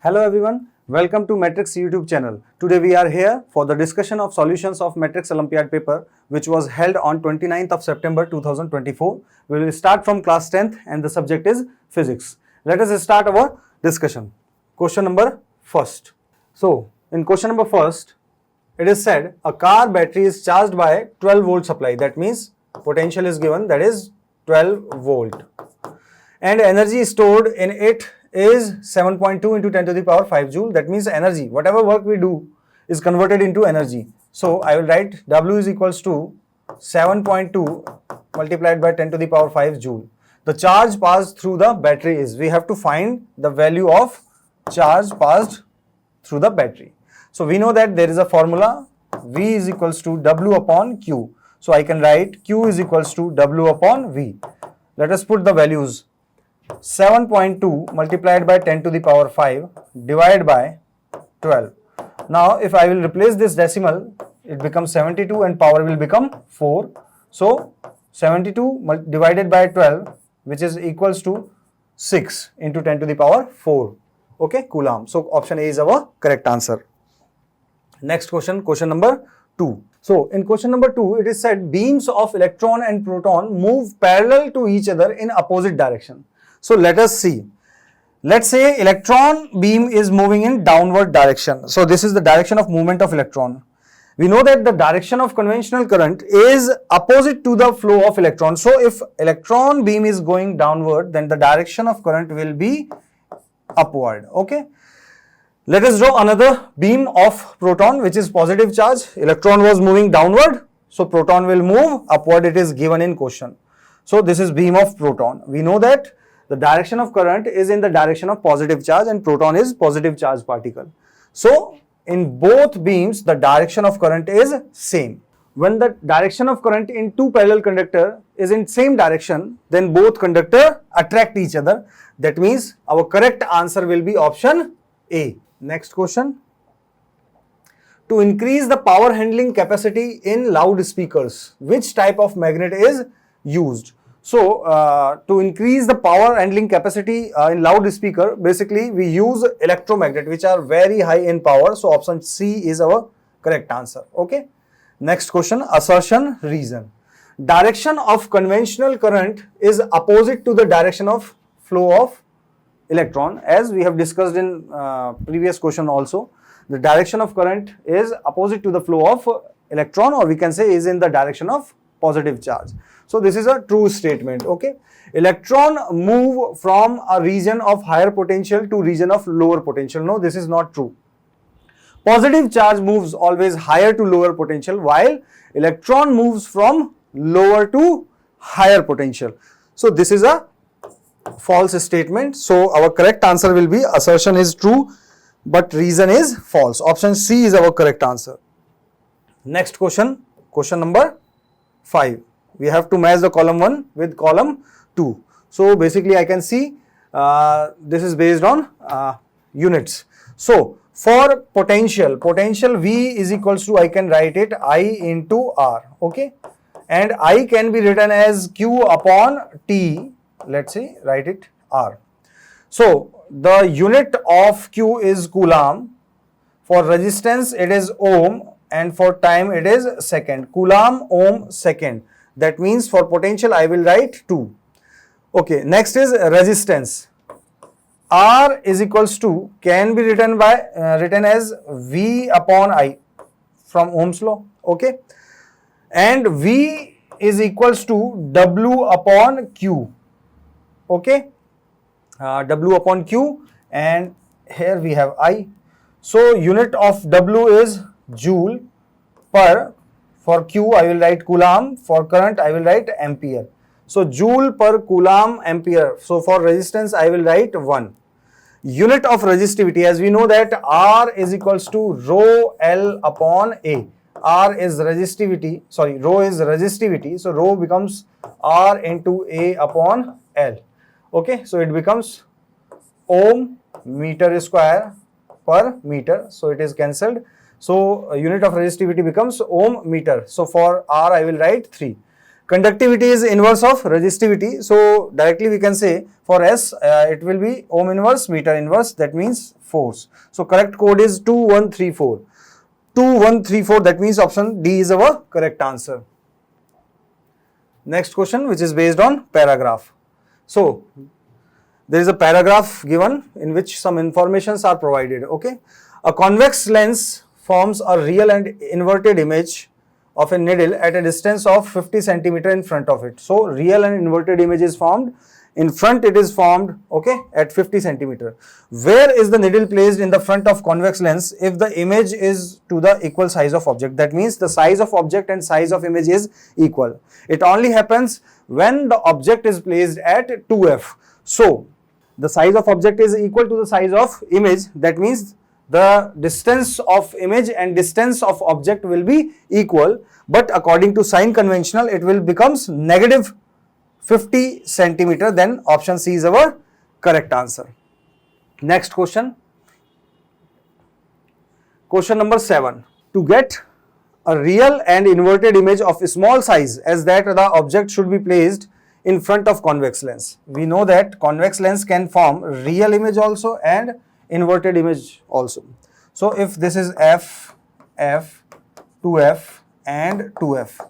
Hello everyone, welcome to Matrix YouTube channel. Today we are here for the discussion of solutions of Matrix Olympiad paper which was held on 29th of September 2024. We will start from class 10th and the subject is physics. Let us start our discussion. Question number first. So in question number first, it is said a car battery is charged by 12 volt supply. That means potential is given, that is 12 volt. And energy stored in it is 7.2 into 10 to the power 5 joule. That means energy, whatever work we do is converted into energy. So I will write W is equals to 7.2 multiplied by 10 to the power 5 joule. The charge passed through the battery is, we have to find the value of charge passed through the battery. So we know that there is a formula, V is equals to W upon Q. So I can write Q is equals to W upon V. Let us put the values. 7.2 multiplied by 10 to the power 5 divided by 12. Now if I will replace this decimal, it becomes 72 and power will become 4. So 72 divided by 12, which is equals to 6 into 10 to the power 4. Okay, Coulomb. So option A is our correct answer. Next question, question number 2. So in question number 2, it is said beams of electron and proton move parallel to each other in opposite direction. So let us see. Let's say electron beam is moving in downward direction. So this is the direction of movement of electron. We know that the direction of conventional current is opposite to the flow of electron. So if electron beam is going downward, then the direction of current will be upward. Okay. Let us draw another beam of proton which is positive charge. Electron was moving downward. So proton will move upward. It is given in question. So this is beam of proton. We know that the direction of current is in the direction of positive charge and proton is positive charge particle. So in both beams, the direction of current is same. When the direction of current in two parallel conductor is in same direction, then both conductor attract each other. That means our correct answer will be option A. Next question. To increase the power handling capacity in loudspeakers, which type of magnet is used? So, to increase the power handling capacity in loudspeaker, basically we use electromagnet which are very high in power. So, option C is our correct answer. Okay. Next question, assertion, reason. Direction of conventional current is opposite to the direction of flow of electron, as we have discussed in previous question also. The direction of current is opposite to the flow of electron, or we can say is in the direction of positive charge. So this is a true statement. Okay. Electron move from a region of higher potential to region of lower potential. No, this is not true. Positive charge moves always higher to lower potential, while electron moves from lower to higher potential. So this is a false statement. So our correct answer will be assertion is true, but reason is false. Option C is our correct answer. Next question, question number 5. We have to match the column 1 with column 2. So basically I can see this is based on units. So for potential V is equals to, I can write it I into R. Okay. And I can be written as Q upon T. Let's say write it R. So the unit of Q is Coulomb. For resistance it is ohm, and for time it is second. Coulomb, ohm, second. That means for potential I will write 2. Okay, next is resistance. R is equals to, can be written by written as V upon I from Ohm's law. Okay, and V is equals to W upon Q. Okay, W upon Q, and here we have I. So unit of W is joule per. For Q, I will write Coulomb. For current, I will write ampere. So, joule per Coulomb ampere. So, for resistance, I will write 1. Unit of resistivity, as we know that R is equals to rho L upon A. R is resistivity, sorry, rho is resistivity. So, rho becomes R into A upon L. Okay, so it becomes ohm meter square per meter. So, it is cancelled. So, unit of resistivity becomes ohm meter. So, for R I will write 3. Conductivity is inverse of resistivity. So directly we can say for S, it will be ohm inverse, meter inverse, that means force. So correct code is 2134. 2134, that means option D is our correct answer. Next question, which is based on paragraph. So there is a paragraph given in which some informations are provided. Okay, a convex lens forms a real and inverted image of a needle at a distance of 50 centimeter in front of it. So real and inverted image is formed. In front it is formed, okay, at 50 centimeter. Where is the needle placed in the front of convex lens if the image is to the equal size of object? That means the size of object and size of image is equal. It only happens when the object is placed at 2f. So the size of object is equal to the size of image. That means the distance of image and distance of object will be equal, but according to sign conventional it will becomes negative 50 centimeter. Then option C is our correct answer. Next question. Question number 7. To get a real and inverted image of a small size as that the object should be placed in front of convex lens. We know that convex lens can form real image also and inverted image also. So if this is f, 2f and 2f,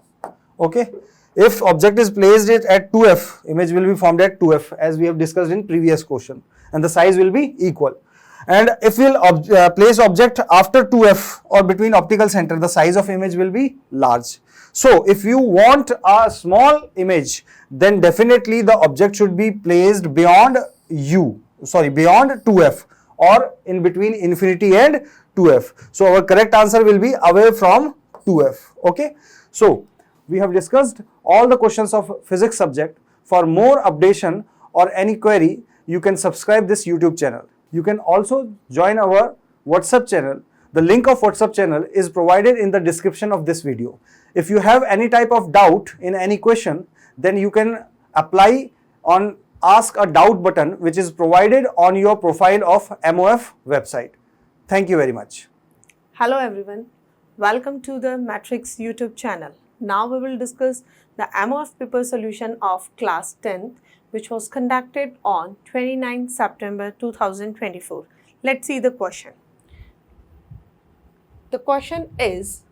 okay, if object is placed it at 2f, image will be formed at 2f as we have discussed in previous question, and the size will be equal. And if we will place object after 2f or between optical center, the size of image will be large. So if you want a small image, then definitely the object should be placed beyond beyond 2f or in between infinity and 2f. So our correct answer will be away from 2f. Okay. So we have discussed all the questions of physics subject. For more updation or any query, you can subscribe this YouTube channel. You can also join our WhatsApp channel. The link of WhatsApp channel is provided in the description of this video. If you have any type of doubt in any question, then you can apply on Ask a Doubt button, which is provided on your profile of MOF website. Thank you very much. Hello everyone, welcome to the Matrix YouTube channel. Now we will discuss the MOF paper solution of class 10th, which was conducted on 29 September 2024. Let's see the question. The question is,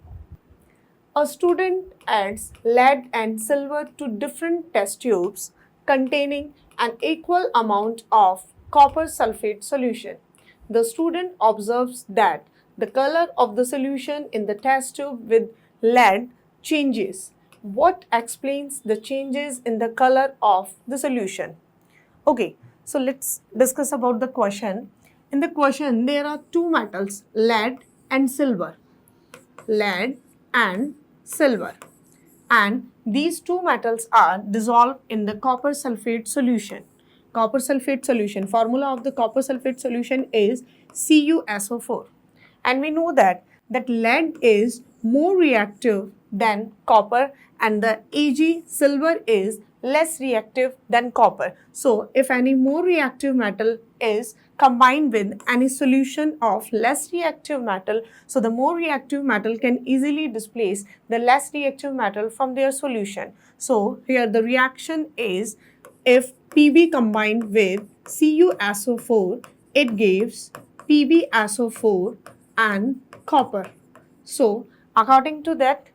a student adds lead and silver to different test tubes containing an equal amount of copper sulfate solution. The student observes that the color of the solution in the test tube with lead changes. What explains the changes in the color of the solution? Okay, so let's discuss about the question. In the question, there are two metals, lead and silver. Lead and silver. And these two metals are dissolved in the copper sulfate solution. Copper sulfate solution, formula of the copper sulfate solution is CuSO4. And we know that lead is more reactive than copper and the Ag silver is less reactive than copper. So if any more reactive metal is combined with any solution of less reactive metal, so the more reactive metal can easily displace the less reactive metal from their solution. So here the reaction is, if Pb combined with CuSO4, it gives PbSO4 and copper. So according to that,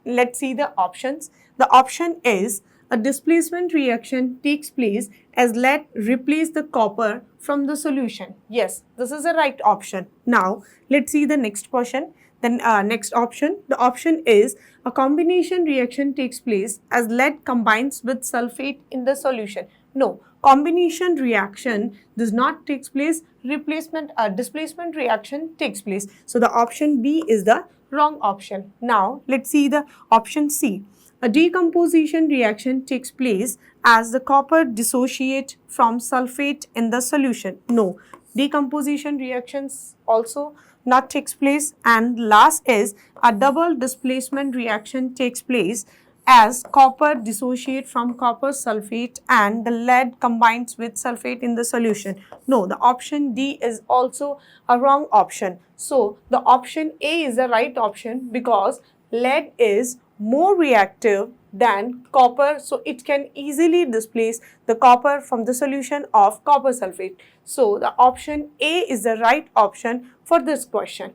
let's see the options. The option is, a displacement reaction takes place as lead replaces the copper from the solution. Yes, this is the right option. Now let's see the next question. Then next option, the option is, a combination reaction takes place as lead combines with sulfate in the solution. No, combination reaction does not take place, displacement reaction takes place. So the option B is the wrong option. Now let's see the option C. A decomposition reaction takes place as the copper dissociates from sulfate in the solution. No, decomposition reactions also not takes place. And last is, a double displacement reaction takes place as copper dissociates from copper sulfate and the lead combines with sulfate in the solution. No, the option D is also a wrong option. So the option A is the right option because lead is more reactive than copper, so it can easily displace the copper from the solution of copper sulfate. So the option A is the right option for this question.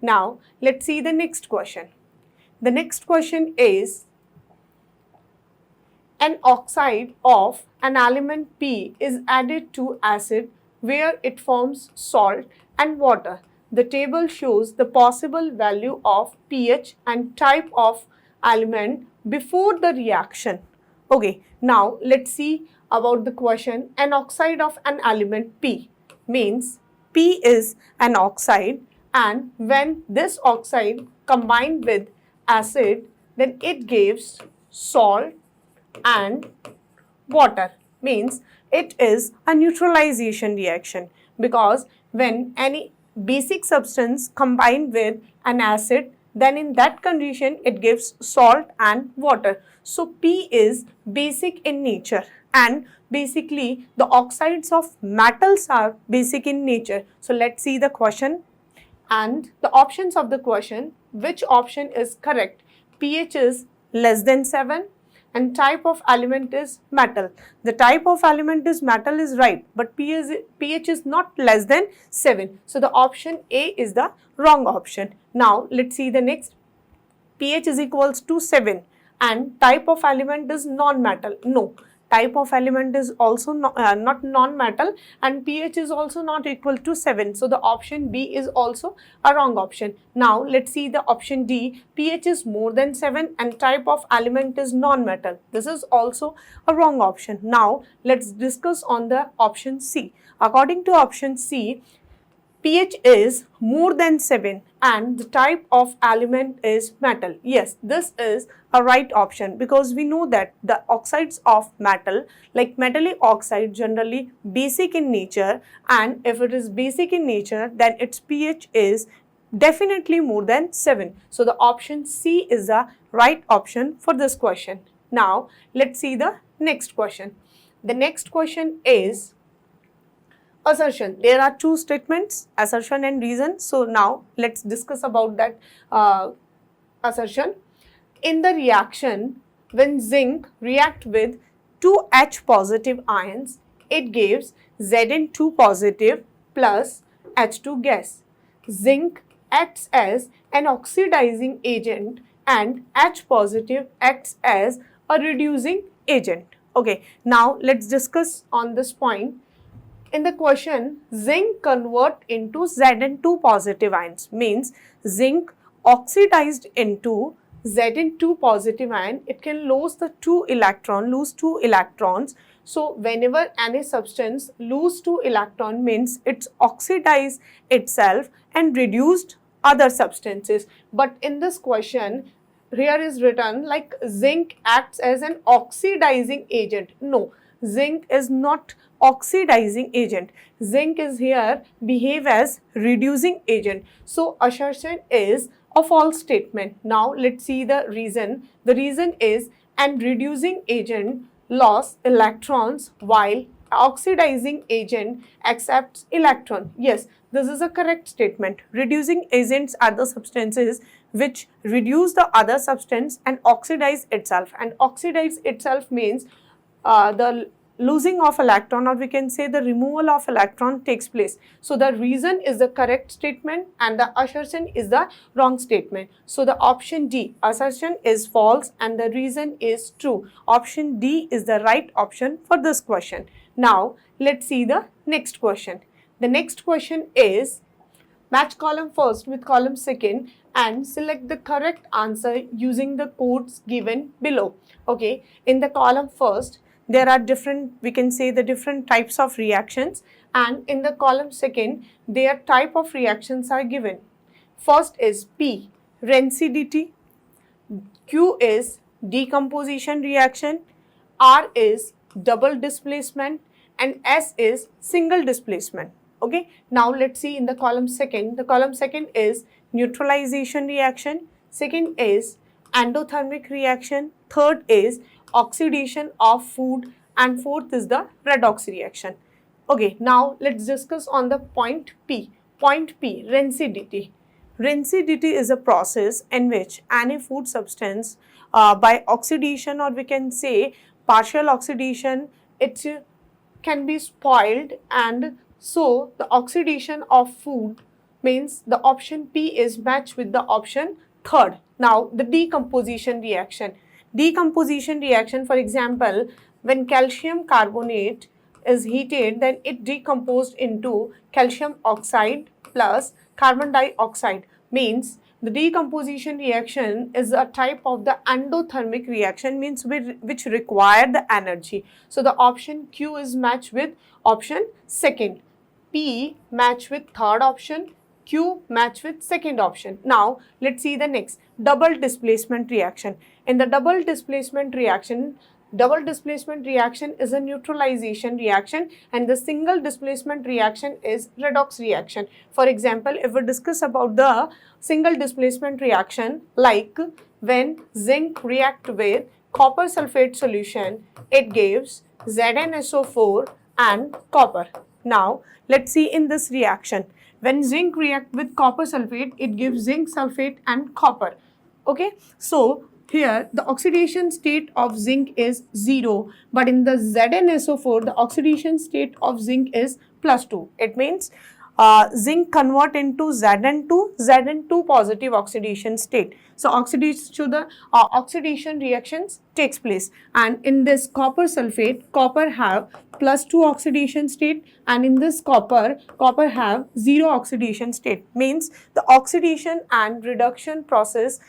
Now let's see the next question. The next question is, an oxide of an element P is added to acid where it forms salt and water. The table shows the possible value of pH and type of element before the reaction. Okay, now let's see about the question. An oxide of an element P means P is an oxide, and when this oxide combined with acid, then it gives salt and water, means it is a neutralization reaction, because when any basic substance combined with an acid, then in that condition it gives salt and water. So P is basic in nature, and basically the oxides of metals are basic in nature. So let's see the question and the options of the question. Which option is correct? pH is less than 7 and type of element is metal. The type of element is metal is right, but pH is not less than 7. So the option A is the wrong option. Now let's see the next. pH is equals to 7 and type of element is non-metal. No, type of element is also not non-metal, and pH is also not equal to 7. So the option B is also a wrong option. Now let's see the option D. pH is more than 7 and type of element is non-metal. This is also a wrong option. Now let's discuss on the option C. According to option C, pH is more than 7 and the type of element is metal. Yes, this is a right option, because we know that the oxides of metal, like metallic oxide, generally basic in nature, and if it is basic in nature, then its pH is definitely more than 7. So the option C is the right option for this question. Now let's see the next question. The next question is assertion. There are two statements, assertion and reason. So now let's discuss about that assertion. In the reaction, when zinc react with two H positive ions, it gives Zn2 positive plus H2 gas. Zinc acts as an oxidizing agent and H positive acts as a reducing agent. Okay, now let's discuss on this point. In the question, zinc convert into Zn2 positive ions, means zinc oxidized into Zn2 positive ion, it can lose two electrons. So whenever any substance lose 2 electron, means it's oxidized itself and reduced other substances. But in this question, here is written like zinc acts as an oxidizing agent. No, zinc is not oxidizing agent. Zinc is here behave as reducing agent. So assertion is a false statement. Now let's see the reason. The reason is an reducing agent loss electrons while oxidizing agent accepts electron. Yes, this is a correct statement. Reducing agents are the substances which reduce the other substance and oxidize itself. And oxidize itself means the losing of electron, or we can say the removal of electron takes place. So the reason is the correct statement and the assertion is the wrong statement. So the option D, assertion is false and the reason is true. Option D is the right option for this question. Now let's see the next question. The next question is, match column first with column second and select the correct answer using the codes given below. Okay, in the column first, there are different, we can say the different types of reactions, and in the column second, their type of reactions are given. First is P, rancidity, Q is decomposition reaction, R is double displacement, and S is single displacement. Okay, now let's see in the column second. The column second is neutralization reaction, second is endothermic reaction, third is oxidation of food, and fourth is the redox reaction. Okay, now let's discuss on the point P. Point P, rancidity. Rancidity is a process in which any food substance by oxidation, or we can say partial oxidation, it can be spoiled, and so the oxidation of food means the option P is matched with the option third. Now the decomposition reaction. Decomposition reaction, for example, when calcium carbonate is heated, then it decomposed into calcium oxide plus carbon dioxide, means the decomposition reaction is a type of the endothermic reaction, means which require the energy. So the option Q is matched with option second, P match with third option, Q match with second option. Now let's see the next, double displacement reaction. In the double displacement reaction is a neutralization reaction, and the single displacement reaction is redox reaction. For example, if we discuss about the single displacement reaction, like when zinc react with copper sulfate solution, it gives ZnSO4 and copper. Now let's see in this reaction, when zinc react with copper sulfate, it gives zinc sulfate and copper. Okay, so here the oxidation state of zinc is 0, but in the ZnSO4 the oxidation state of zinc is +2. It means zinc convert into Zn2 positive oxidation state. So oxidation reactions takes place, and in this copper sulfate, copper have +2 oxidation state, and in this copper have 0 oxidation state, means the oxidation and reduction process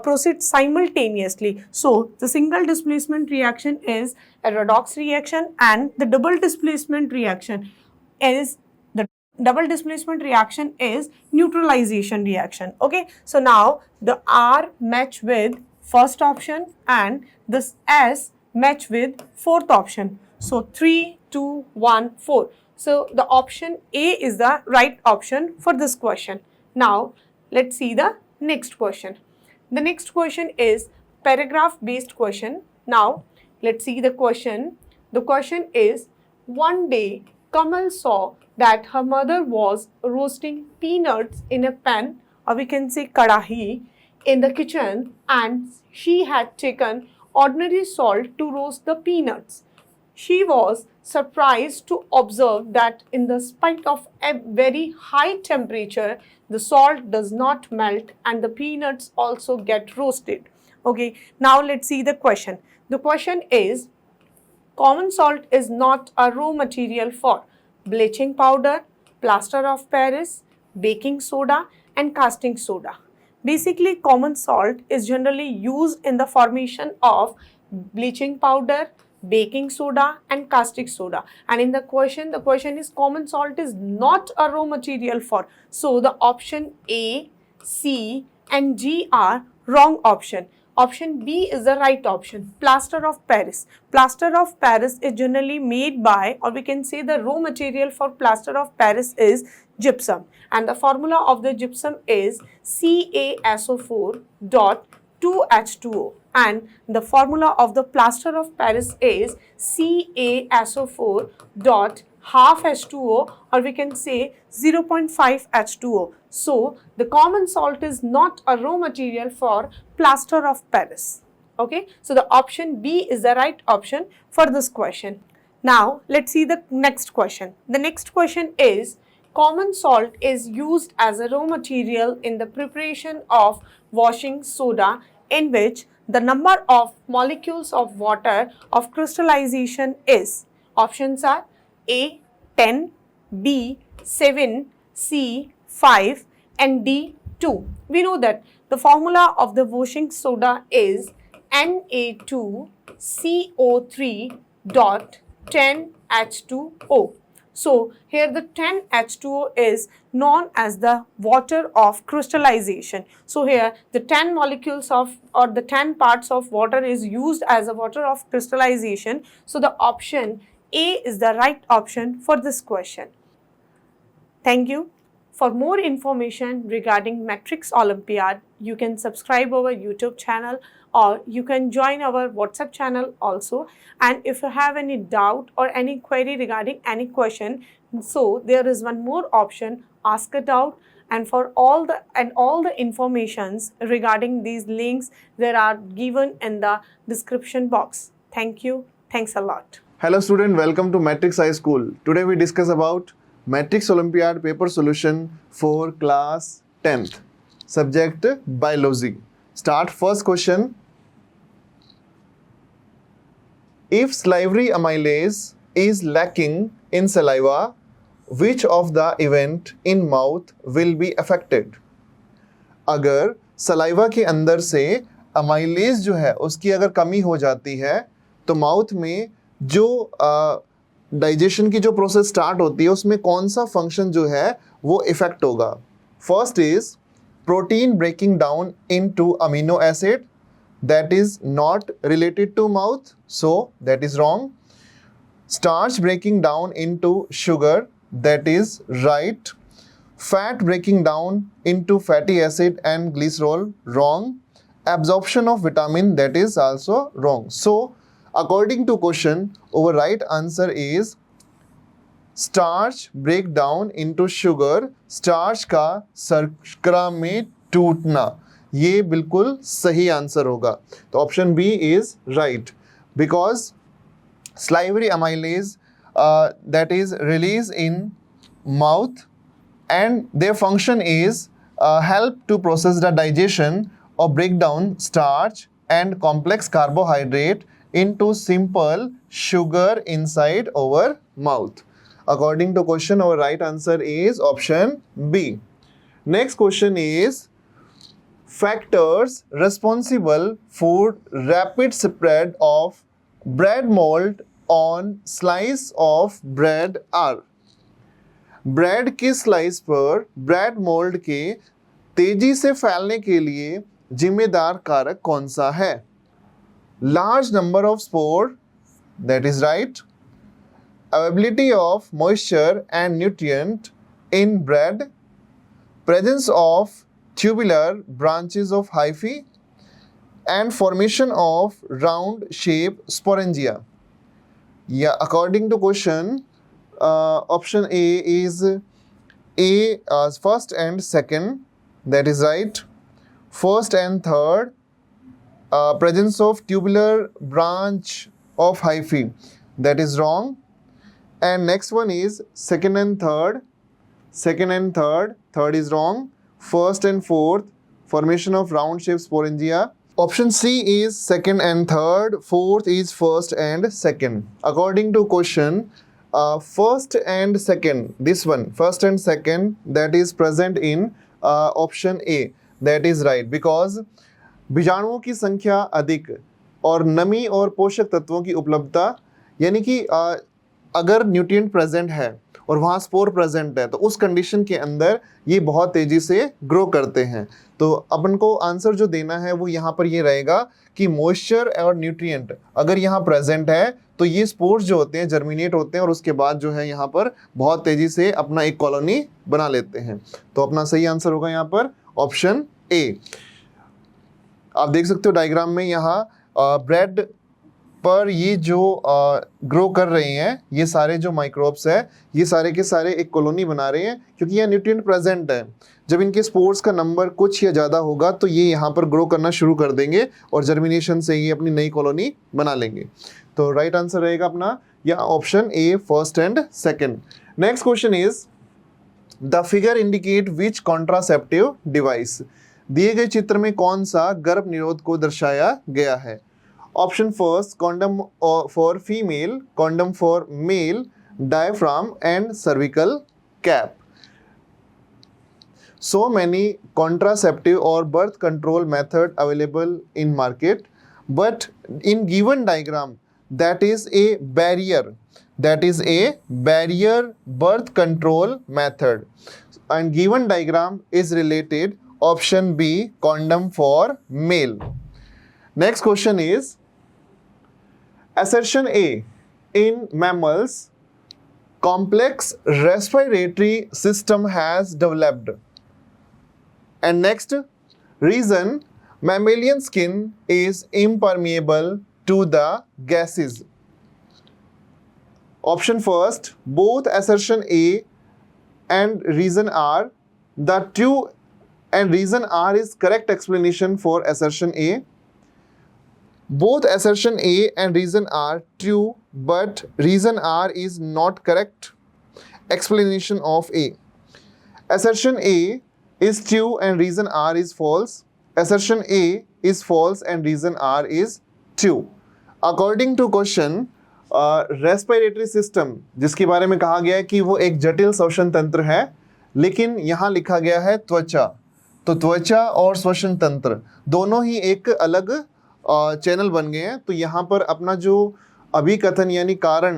proceed simultaneously. So the single displacement reaction is a redox reaction, and the double displacement reaction is neutralization reaction. Okay, so now the R match with first option and this S match with fourth option. So 3, 2, 1, 4. So the option A is the right option for this question. Now let's see the next question. The next question is paragraph based question. Now let's see the question. The question is, one day Kamal saw that her mother was roasting peanuts in a pan, or we can say kadahi, in the kitchen, and she had taken ordinary salt to roast the peanuts. She was surprised to observe that in the spite of a very high temperature, the salt does not melt and the peanuts also get roasted. Okay, now let's see the question. The question is, common salt is not a raw material for bleaching powder, plaster of Paris, baking soda and casting soda. Basically, common salt is generally used in the formation of bleaching powder, baking soda and caustic soda. And in the question is common salt is not a raw material for. So the option A, C and G are wrong option. Option B is the right option, plaster of Paris. Plaster of Paris is generally made by, or we can say the raw material for plaster of Paris is gypsum, and the formula of the gypsum is CaSO4.2H2O, and the formula of the plaster of Paris is CaSO4.half H2O, or we can say 0.5 H2O. So the common salt is not a raw material for plaster of Paris. Okay, so the option B is the right option for this question. Now let's see the next question. The next question is, common salt is used as a raw material in the preparation of washing soda, in which the number of molecules of water of crystallization is. Options are A 10, B 7, C 5 and D 2. We know that the formula of the washing soda is Na2CO3.10H2O. So here the 10H2O is known as the water of crystallization. So here the 10 molecules of, or the 10 parts of water is used as a water of crystallization. So the option A is the right option for this question. Thank you. For more information regarding Matrix Olympiad, you can subscribe our YouTube channel, or you can join our WhatsApp channel also. And if you have any doubt or any query regarding any question, so there is one more option, ask a doubt, and for all the informations regarding these links, there are given in the description box. Thank you. Thanks a lot. Hello student, welcome to Matrix High School. Today we discuss about Matrix Olympiad paper solution for class 10th. Subject Biology. Start first question. If salivary amylase is lacking in saliva, which of the event in mouth will be affected? अगर saliva के अंदर से amylase जो है उसकी अगर कमी हो जाती है तो माउथ में जो डाइजेशन की जो प्रोसेस स्टार्ट होती है उसमें कौन सा फंक्शन जो है वो इफेक्ट होगा? First is protein breaking down into amino acid, that is not related to mouth, so that is wrong. Starch breaking down into sugar, that is right. Fat breaking down into fatty acid and glycerol, wrong. Absorption of vitamin, that is also wrong. So according to question, our right answer is starch break down into sugar, starch का शर्करा में टूटना, ये बिल्कुल सही answer होगा. तो option B is right, because salivary amylase that is released in mouth and their function is help to process the digestion or break down starch and complex carbohydrate into simple sugar inside our mouth. According to question, our right answer is option B. Next question is factors responsible for rapid spread of bread mold on slice of bread are. Bread के slice पर bread mould के तेजी से फैलने के लिए जिम्मेदार कारक कौन सा है? Large number of spore, that is right. Availability of moisture and nutrient in bread, presence of tubular branches of hyphae and formation of round shape sporangia. Yeah, according to question, option A is first and second, that is right. First and third, presence of tubular branch of hyphae, that is wrong. And next one is second and third, third is wrong. First and fourth, formation of round shape sporangia. Option C is second and third, fourth is first and second. According to question, first and second, this one, first and second, that is present in option A, that is right, because बीजाणुओं की संख्या अधिक और नमी और पोषक तत्वों की उपलब्धता, यानी कि अगर न्यूट्रिएंट प्रेजेंट है और वहाँ स्पोर प्रेजेंट है तो उस कंडीशन के अंदर ये बहुत तेजी से ग्रो करते हैं. तो अपन को आंसर जो देना है वो यहाँ पर ये रहेगा कि मॉइस्चर और न्यूट्रिएंट अगर यहाँ प्रेजेंट है तो ये स्पोर्स जो होते हैं जर्मिनेट होते हैं और उसके बाद जो है यहाँ पर बहुत तेजी से अपना एक कॉलोनी बना लेते हैं. तो अपना सही आंसर होगा यहाँ पर ऑप्शन ए. आप देख सकते हो डायग्राम में यहाँ ब्रेड पर ये जो ग्रो कर रहे हैं ये सारे जो माइक्रोब्स है ये सारे के सारे एक कॉलोनी बना रहे हैं क्योंकि यहाँ न्यूट्रिएंट प्रेजेंट है. जब इनके स्पोर्स का नंबर कुछ या ज़्यादा होगा तो ये यहाँ पर ग्रो करना शुरू कर देंगे और जर्मिनेशन से ये अपनी नई कॉलोनी बना लेंगे. तो राइट आंसर रहेगा अपना यहाँ option A, first and second. Next question is the figure indicate which contraceptive device. दिए गए चित्र में कौन सा गर्भ निरोध को दर्शाया गया है? Option first, condom for female, condom for male, diaphragm and cervical cap. So many contraceptive or birth control method available in market, but in given diagram that is a barrier birth control method, and given diagram is related option B, condom for male. Next question is assertion A, in mammals complex respiratory system has developed. And next, reason mammalian skin is impermeable to the gases. Option first, both assertion A and reason are the true and reason R is correct explanation for assertion A. Both assertion A and reason are true, but reason R is not correct explanation of A. Assertion A is true and reason R is false. Assertion A is false and reason R is true. According to question, respiratory system जिसके बारे में कहा गया है कि वो एक जटिल श्वसन तंत्र है, लेकिन यहाँ लिखा गया है त्वचा। तो त्वचा और श्वसन तंत्र दोनों ही एक अलग चैनल बन गए हैं। तो यहाँ पर अपना जो अभिकथन यानी कारण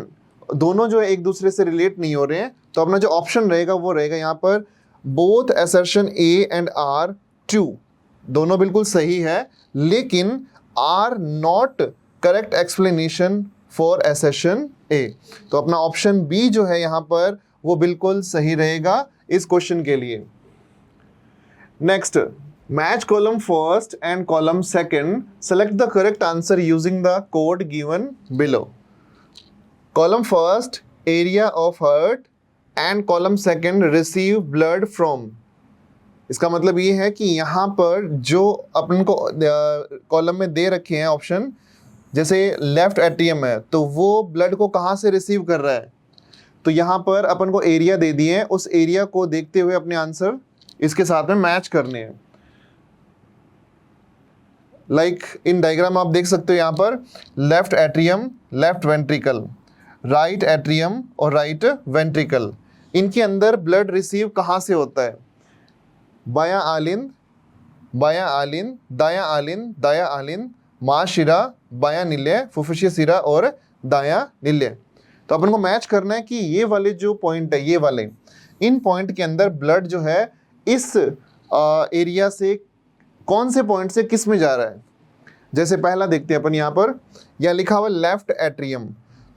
दोनों जो है एक दूसरे से रिलेट नहीं हो रहे हैं। तो अपना जो ऑप्शन रहेगा वो रहेगा यहाँ पर both assertion A and R true, दोनों बिल्कुल सही है, लेकिन R not correct explanation for assertion A. तो अपना ऑप्शन बी जो है यहाँ पर वो बिल्कुल सही रहेगा इस क्वेश्चन के लिए। Next, match column first and column second, select the correct answer using the code given below. Column first area of heart and column second receive blood from. इसका मतलब ये है कि यहाँ पर जो अपन को कॉलम में दे रखे हैं ऑप्शन, जैसे लेफ्ट एट्रियम है तो वो ब्लड को कहाँ से रिसीव कर रहा है, तो यहाँ पर अपन को एरिया दे दिए हैं, उस एरिया को देखते हुए अपने आंसर इसके साथ में मैच करने हैं। लाइक इन डायग्राम आप देख सकते हो यहाँ पर left atrium, left ventricle, right atrium और राइट वेंट्रिकल, इनके अंदर ब्लड रिसीव कहाँ से होता है? बायां आलिंद, बायां आलिंद, दायां आलिंद, दायां आलिंद, मां शिरा, बायां निल्य, फुफ्फुसीय सिरा और दायां निल्य। तो अपन को मैच करना है कि ये वाले जो पॉइंट है, ये वाले इन पॉइंट के अंदर ब्लड जो है इस एरिया से कौन से पॉइंट से किस में जा रहा है। जैसे पहला देखते हैं अपन, यहाँ पर यह लिखा हुआ लेफ्ट एट्रियम,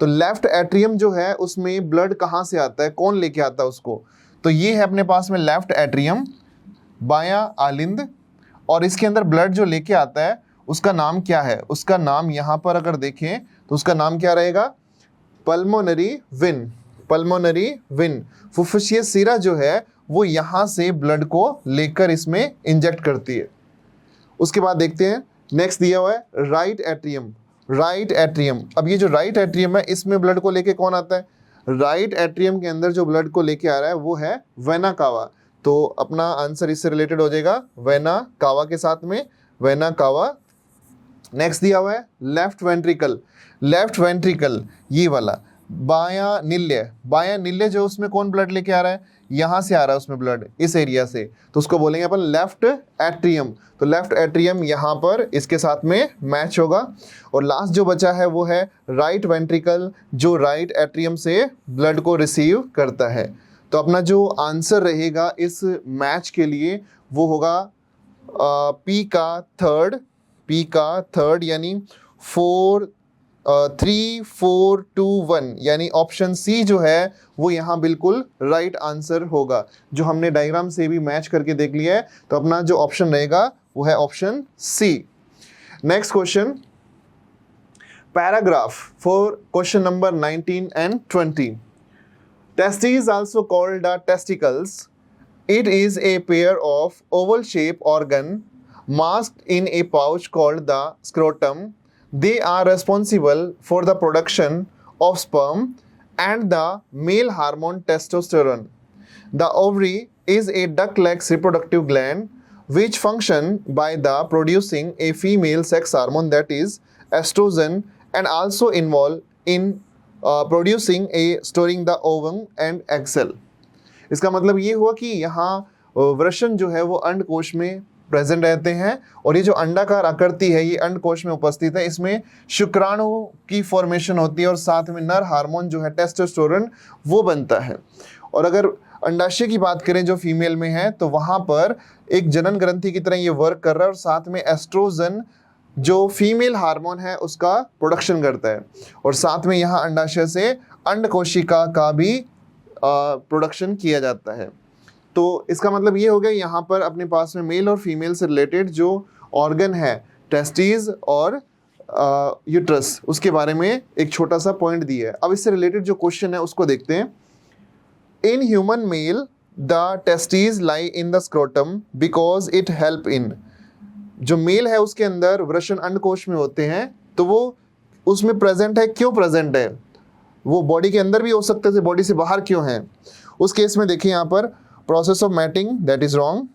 तो लेफ्ट एट्रियम जो है उसमें ब्लड कहाँ से आता है, कौन लेके आता है उसको? तो ये है अपने पास में लेफ्ट एट्रियम, बायां आलिंद, और इसके अंदर ब्लड जो लेके आता है उसका नाम क्या है? उसका नाम यहाँ पर अगर देखें तो उसका नाम क्या रहेगा? Pulmonary vein, pulmonary vein. फुफ्फुसीय सिरा जो है वो यहाँ से ब्लड को लेकर इसमें इंजेक्ट करती है। उसके बाद देखते हैं नेक्स्ट दिया हुआ है राइट एट्रियम, राइट एट्रियम। अब ये जो राइट एट्रियम है इसमें ब्लड को लेके कौन आता है? राइट एट्रियम के अंदर जो ब्लड को लेके आ रहा है वो है वेना कावा। तो अपना आंसर इससे रिलेटेड हो जाएगा वेना कावा के साथ में, वेना कावा। नेक्स्ट दिया हुआ है लेफ्ट वेंट्रिकल, लेफ्ट वेंट्रिकल ये वाला, बायां निल्य, बायां निल्य जो उसमें कौन ब्लड लेके आ रहा है? यहाँ से आ रहा है उसमें ब्लड, इस एरिया से, तो उसको बोलेंगे अपन लेफ्ट एट्रियम। तो लेफ्ट एट्रियम यहाँ पर इसके साथ में मैच होगा। और लास्ट जो बचा है वो है राइट वेंट्रिकल, जो राइट एट्रियम से ब्लड को रिसीव करता है। तो अपना जो आंसर रहेगा इस मैच के लिए वो होगा पी का थर्ड, पी का थर्ड यानी 3 4 2 1, यानी ऑप्शन सी जो है वो यहाँ बिल्कुल राइट आंसर होगा, जो हमने डायग्राम से भी मैच करके देख लिया है। तो अपना जो ऑप्शन रहेगा वो है option C. Next question, paragraph for question number 19 and 20. Testes also called the testicles. It is a pair of oval-shaped organ masked in a pouch called the scrotum. They are responsible for the production of sperm and the male hormone testosterone. The ovary is a duct-like reproductive gland which function by the producing a female sex hormone that is estrogen and also involved in producing A storing the ovum and egg cell. इसका मतलब ये हुआ कि यहाँ वृषण जो है वो अंडकोश में प्रेजेंट रहते हैं, और ये जो अंडाकार आकृति है ये अंडकोश में उपस्थित है। इसमें शुक्राणु की फॉर्मेशन होती है और साथ में नर हार्मोन जो है टेस्टोस्टेरोन वो बनता है। और अगर अंडाशय की बात करें जो फीमेल में है तो वहाँ पर एक जनन ग्रंथि की तरह ये वर्क कर रहा है, और साथ में एस्ट्रोजन जो फीमेल हार्मोन है उसका प्रोडक्शन करता है, और साथ में यहाँ अंडाशय से अंड कोशिका का भी प्रोडक्शन किया जाता है। तो इसका मतलब ये हो गया यहाँ पर अपने पास में मेल और फीमेल से रिलेटेड जो ऑर्गन है टेस्टिस और यूट्रस, उसके बारे में एक छोटा सा पॉइंट दिया है। अब इससे रिलेटेड जो क्वेश्चन है उसको देखते हैं। In human male the testes lie in the scrotum because it help in, जो मेल है उसके अंदर वृषण अंडकोश में होते हैं, तो वो उसमें प्रेजेंट है, क्यों प्रेजेंट है? वो बॉडी के अंदर भी हो सकते थे, बॉडी से बाहर क्यों है? उस केस में देखिए यहाँ पर process of mating, that is wrong.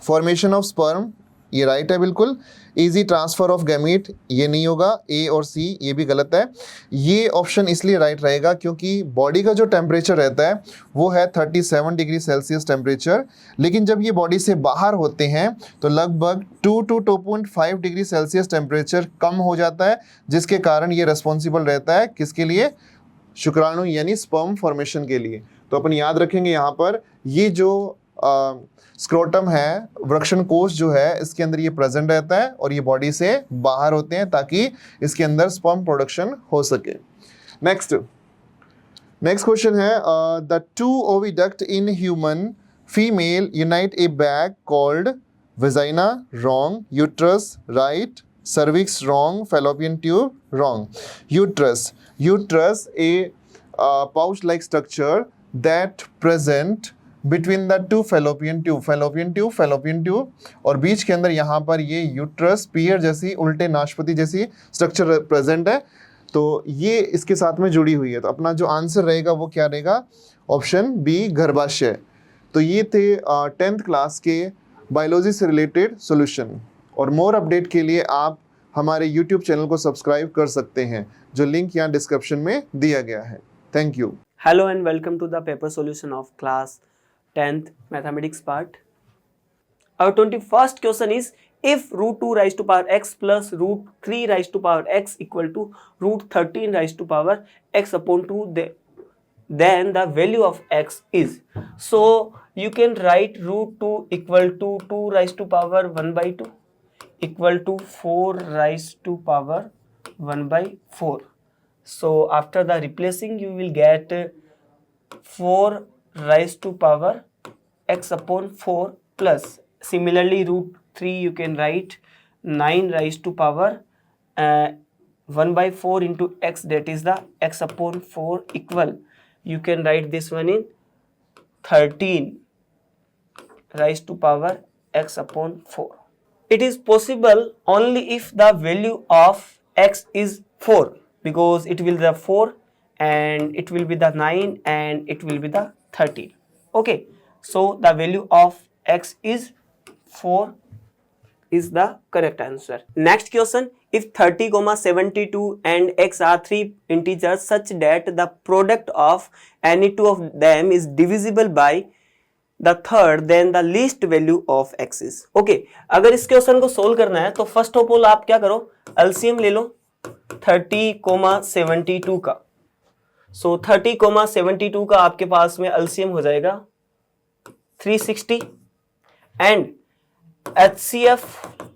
Formation of sperm, ये राइट है बिल्कुल। इजी ट्रांसफर ऑफ गैमीट, ये नहीं होगा। ए और सी ये भी गलत है। ये ऑप्शन इसलिए राइट रहेगा क्योंकि बॉडी का जो टेम्परेचर रहता है वो है 37 डिग्री सेल्सियस टेम्परेचर, लेकिन जब ये बॉडी से बाहर होते हैं तो लगभग 2 to 2.5 डिग्री सेल्सियस टेम्परेचर कम हो जाता है, जिसके कारण ये रिस्पॉन्सिबल रहता है किसके लिए? शुक्राणु यानी स्पर्म फॉर्मेशन के लिए। तो अपन याद रखेंगे यहाँ पर ये जो स्क्रोटम है, वृषण कोश जो है, इसके अंदर ये प्रेजेंट रहता है और ये बॉडी से बाहर होते हैं ताकि इसके अंदर स्पर्म प्रोडक्शन हो सके। नेक्स्ट क्वेश्चन है the two oviduct in human female unite A bag called vagina, wrong. Uterus, right. cervix, wrong. Fallopian tube, wrong. Uterus a pouch like structure that present between the two fallopian tube और बीच के अंदर यहाँ पर ये uterus पियर जैसी, उल्टे नाशपति जैसी structure present है, तो ये इसके साथ में जुड़ी हुई है। तो अपना जो आंसर रहेगा वो क्या रहेगा? ऑप्शन बी, गर्भाशय। तो ये थे 10th क्लास के बायोलॉजी से रिलेटेड सॉल्यूशन। और मोर अपडेट के लिए आप हमारे YouTube चैनल को सब्सक्राइब कर सकते हैं, जो लिंक यहाँ डिस्क्रिप्शन में दिया गया है। Thank you. Hello and welcome to the paper solution of class 10th mathematics part. Our 21st question is, if root 2 raised to power x plus root 3 raised to power x equal to root 13 raised to power x upon 2, then the value of x is. So you can write root 2 equal to 2 raised to power 1 by 2 equal to 4 raised to power 1 by 4. So after the replacing you will get 4 raised to power x upon 4 plus, similarly root 3 you can write 9 raised to power 1 by 4 into x, that is the x upon 4 equal, you can write this one in 13 raised to power x upon 4. It is possible only if the value of x is 4, because it will be the 4 and it will be the 9 and it will be the 13. Okay, so the value of x is 4 is the correct answer. Next question, if 30, 72 and x are three integers such that the product of any two of them is divisible by the third, then the least value of x is. Okay, अगर इस question को solve करना है तो first of all आप क्या करो, LCM ले लो 30, 72 का। सो 30, 72 का आपके पास में एलसीएम हो जाएगा 360 and HCF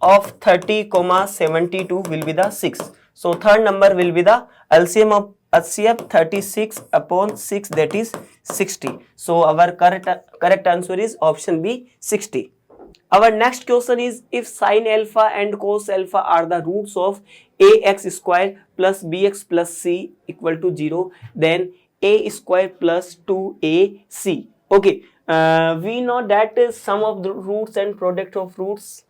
of 30, 72 will be the 6. So third number will be the LCM of HCF 36 upon 6, that is 60. So our correct answer is option B, 60. Our next question is, if sin alpha and cos alpha are the roots of ax square plus bx plus c equal to 0, then a square plus 2ac. Okay, we know that sum of the roots and product of roots,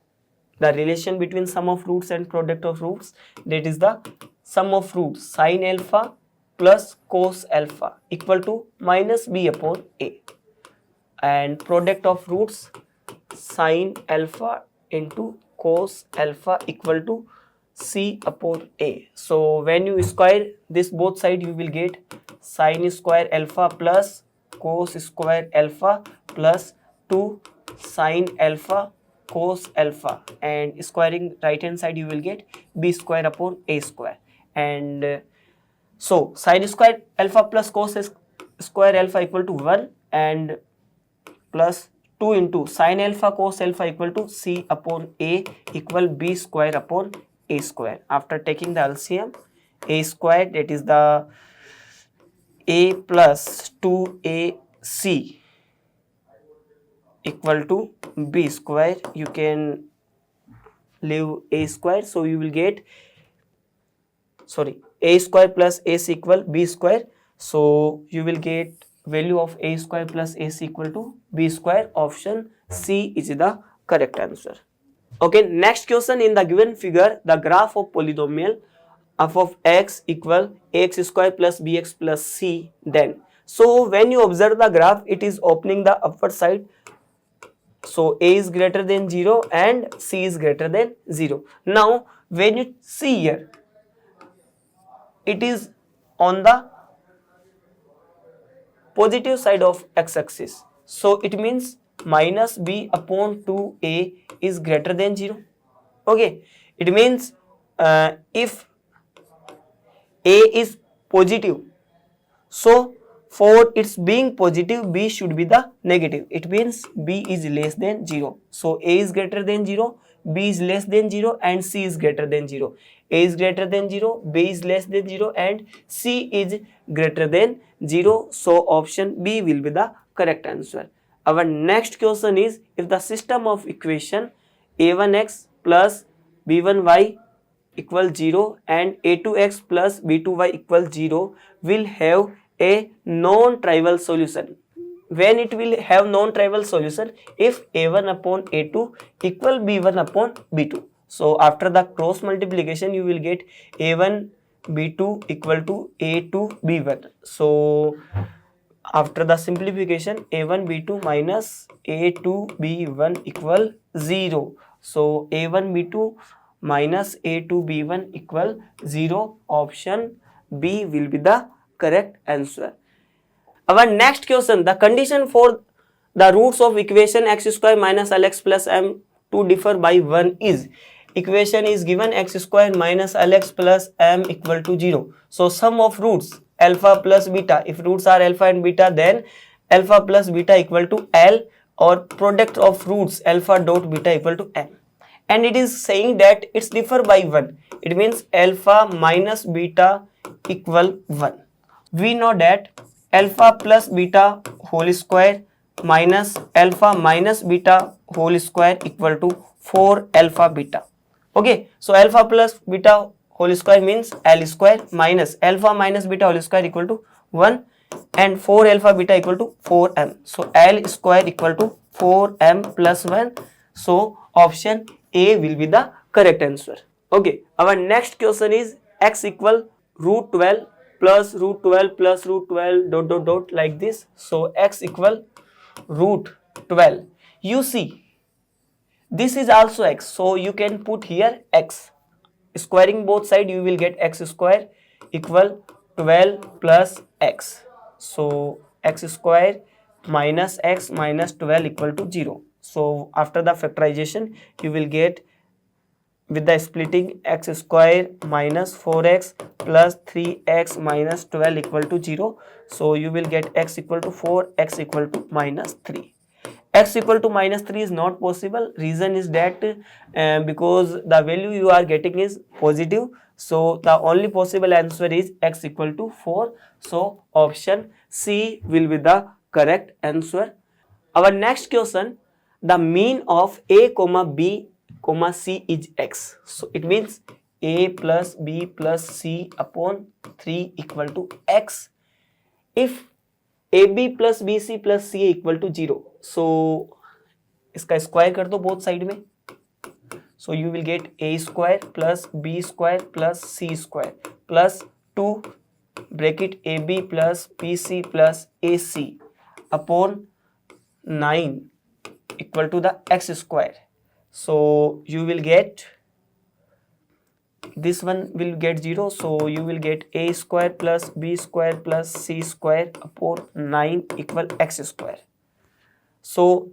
the relation between sum of roots and product of roots, that is the sum of roots sin alpha plus cos alpha equal to minus b upon a, and product of roots sin alpha into cos alpha equal to c upon a. So when you square this both side, you will get sin square alpha plus cos square alpha plus 2 sin alpha cos alpha, and squaring right hand side you will get b square upon a square. And so sin square alpha plus cos square alpha equal to 1 and plus 2 into sin alpha cos alpha equal to c upon a equal b square upon a square. After taking the LCM, a square, that is the a plus 2ac equal to b square, you can leave a square, so you will get, sorry, a square plus ac equal b square, so you will get value of a square plus ac equal to b square. Option C is the correct answer. Okay, next question. In the given figure, the graph of polynomial f of x equal ax square plus bx plus c. Then, so when you observe the graph, it is opening the upward side. So a is greater than 0 and c is greater than 0. Now when you see here, it is on the positive side of x-axis. So it means minus b upon 2a is greater than 0. Okay, it means if a is positive, so for its being positive, b should be the negative. It means b is less than 0. So a is greater than 0, b is less than 0 and c is greater than 0. A is greater than 0, b is less than 0 and c is greater than 0. So option B will be the correct answer. Our next question is, if the system of equation a1x plus b1y equal 0 and a2x plus b2y equal 0 will have a non-trivial solution. When it will have non-trivial solution? If a1 upon a2 equal b1 upon b2. So after the cross multiplication, you will get a1 b2 equal to a2 b1. So after the simplification, a1 b2 minus a2 b1 equal 0. So a1 b2 minus a2 b1 equal 0. Option B will be the correct answer. Our next question, the condition for the roots of equation x square minus lx plus m to differ by 1 is, equation is given x square minus lx plus m equal to 0. So sum of roots alpha plus beta, if roots are alpha and beta, then alpha plus beta equal to L, or product of roots alpha dot beta equal to m. And it is saying that it's differ by 1. It means alpha minus beta equal 1. We know that alpha plus beta whole square minus alpha minus beta whole square equal to 4 alpha beta. Okay, so alpha plus beta whole square means L square minus alpha minus beta whole square equal to 1 and 4 alpha beta equal to 4m. So L square equal to 4m plus 1. So option A will be the correct answer. Okay, our next question is x equal root 12 plus root 12 plus root 12 dot dot dot like this. So x equal root 12. You see, this is also x, so you can put here x. Squaring both sides, you will get x square equal 12 plus x. So x square minus x minus 12 equal to 0. So after the factorization, you will get, with the splitting, x square minus 4x plus 3x minus 12 equal to 0. So you will get x equal to 4, x equal to minus 3. X equal to minus 3 is not possible. Reason is that because the value you are getting is positive. So the only possible answer is x equal to 4. So option C will be the correct answer. Our next question, the mean of a comma b comma c is x. So it means a plus b plus c upon 3 equal to x. If ab plus bc plus ca equal to 0, so इसका square कर दो both side में. So you will get a square plus b square plus c square plus 2 bracket ab plus bc plus ac upon 9 equal to the x square. So you will get, this one will get 0, so you will get a square plus b square plus c square upon 9 equal x square. So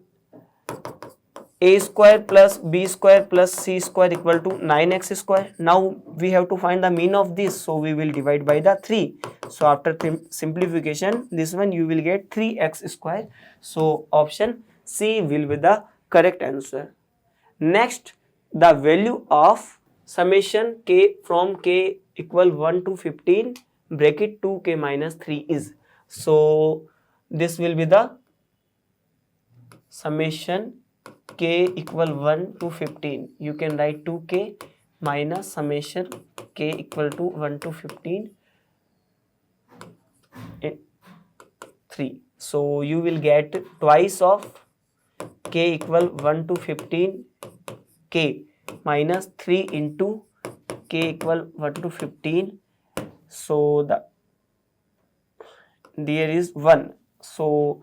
a square plus b square plus c square equal to 9x square. Now we have to find the mean of this, so we will divide by the 3. So after simplification, this one you will get 3x square. So option C will be the correct answer. Next, the value of summation k from k equal 1 to 15 bracket 2k minus 3 is. So this will be the summation k equal 1 to 15. You can write 2k minus summation k equal to 1 to 15 3. So you will get twice of k equal 1 to 15 k minus 3 into k equal 1 to 15. So there is 1. So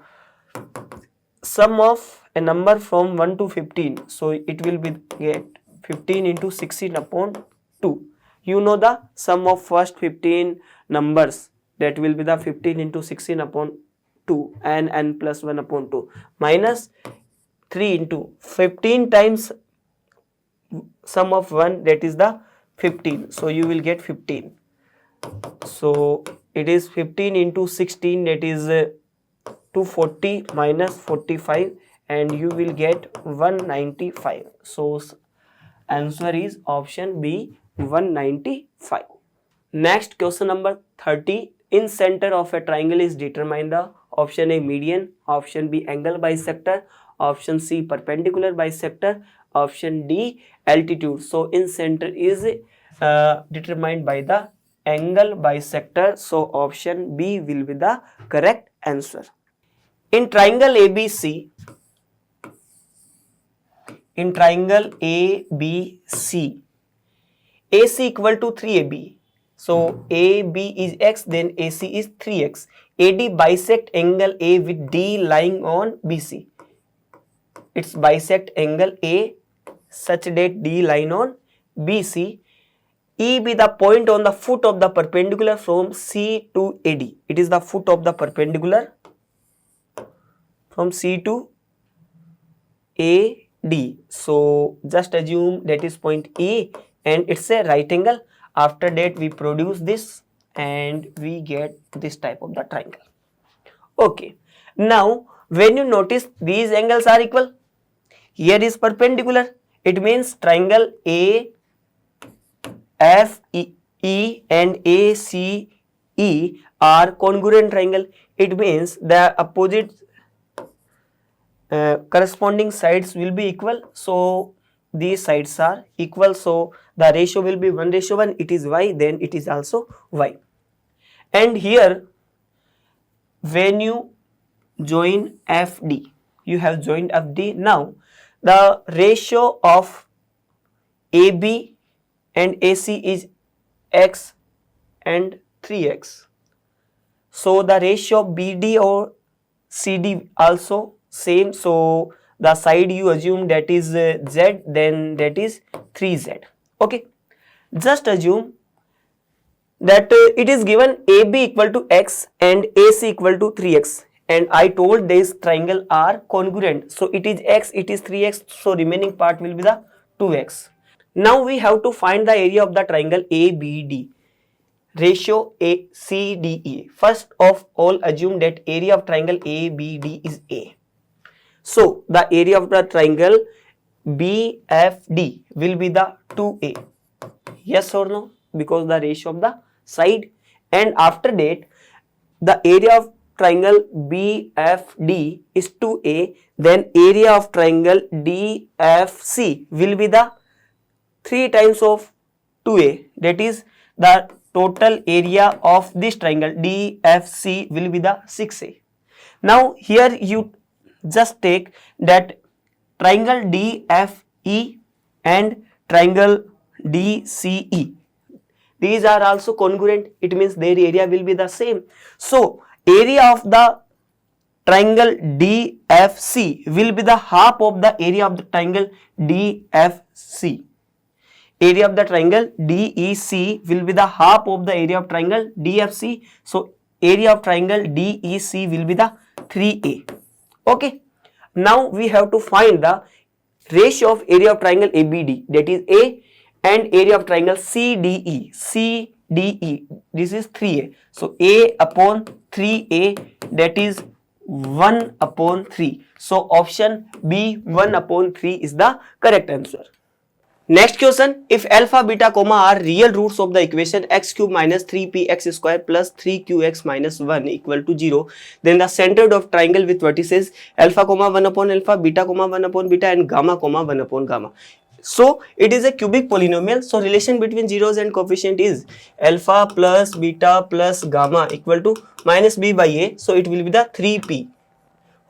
sum of a number from 1 to 15. So it will be get 15 into 16 upon 2. You know the sum of first 15 numbers, that will be the 15 into 16 upon 2 and n plus 1 upon 2 minus 3 into 15 times sum of 1, that is the 15. So you will get 15. So it is 15 into 16, that is 240 minus 45, and you will get 195. So answer is option B, 195. Next, question number 30. In center of a triangle is determine the option A median, option B angle bisector, option C perpendicular bisector, option D altitude. So in center is determined by the angle bisector. So option B will be the correct answer. In triangle ABC, AC equal to 3AB. So AB is x, then AC is 3x. AD bisect angle A with D lying on BC. It's bisect angle A such that D line on BC. E be the point on the foot of the perpendicular from C to AD. It is the foot of the perpendicular from C to AD. So just assume that is point E and it's a right angle. After that we produce this and we get this type of the triangle. Okay. Now when you notice these angles are equal, here is perpendicular. It means triangle AFE and ACE are congruent triangle. It means the opposite corresponding sides will be equal. So these sides are equal. So the ratio will be 1:1. It is y, then it is also y. And here when you join FD, you have joined FD. Now the ratio of AB and AC is x and 3x. So the ratio of BD or CD also same. So the side you assume that is Z, then that is 3Z. Okay. Just assume that it is given AB equal to x and AC equal to 3x. And I told this triangle are congruent. So it is x, it is 3x. So remaining part will be the 2x. Now we have to find the area of the triangle ABD. Ratio ACDE. First of all, assume that area of triangle ABD is A. So the area of the triangle BFD will be the 2A. Yes or no? Because the ratio of the side. And after that, the area of triangle BFD is 2A. Then area of triangle DFC will be the 3 times of 2A. That is the total area of this triangle DFC will be the 6A. Now here you just take that triangle DFE and triangle DCE. These are also congruent. It means their area will be the same. So area of the triangle DFC will be the half of the area of the triangle DFC. Area of the triangle DEC will be the half of the area of triangle DFC. So area of triangle DEC will be the 3A. Okay. Now we have to find the ratio of area of triangle ABD, that is A, and area of triangle CDE. CDE, this is 3A. So A upon 3A, that is 1 upon 3. So option B, 1 upon 3 is the correct answer. Next question, if alpha, beta, comma are real roots of the equation x cube minus 3px square plus 3qx minus 1 equal to 0, then the center of triangle with vertices alpha, comma 1 upon alpha, beta, comma 1 upon beta and gamma, comma 1 upon gamma. So it is a cubic polynomial. So relation between zeros and coefficient is alpha plus beta plus gamma equal to minus b by a. So it will be the 3p.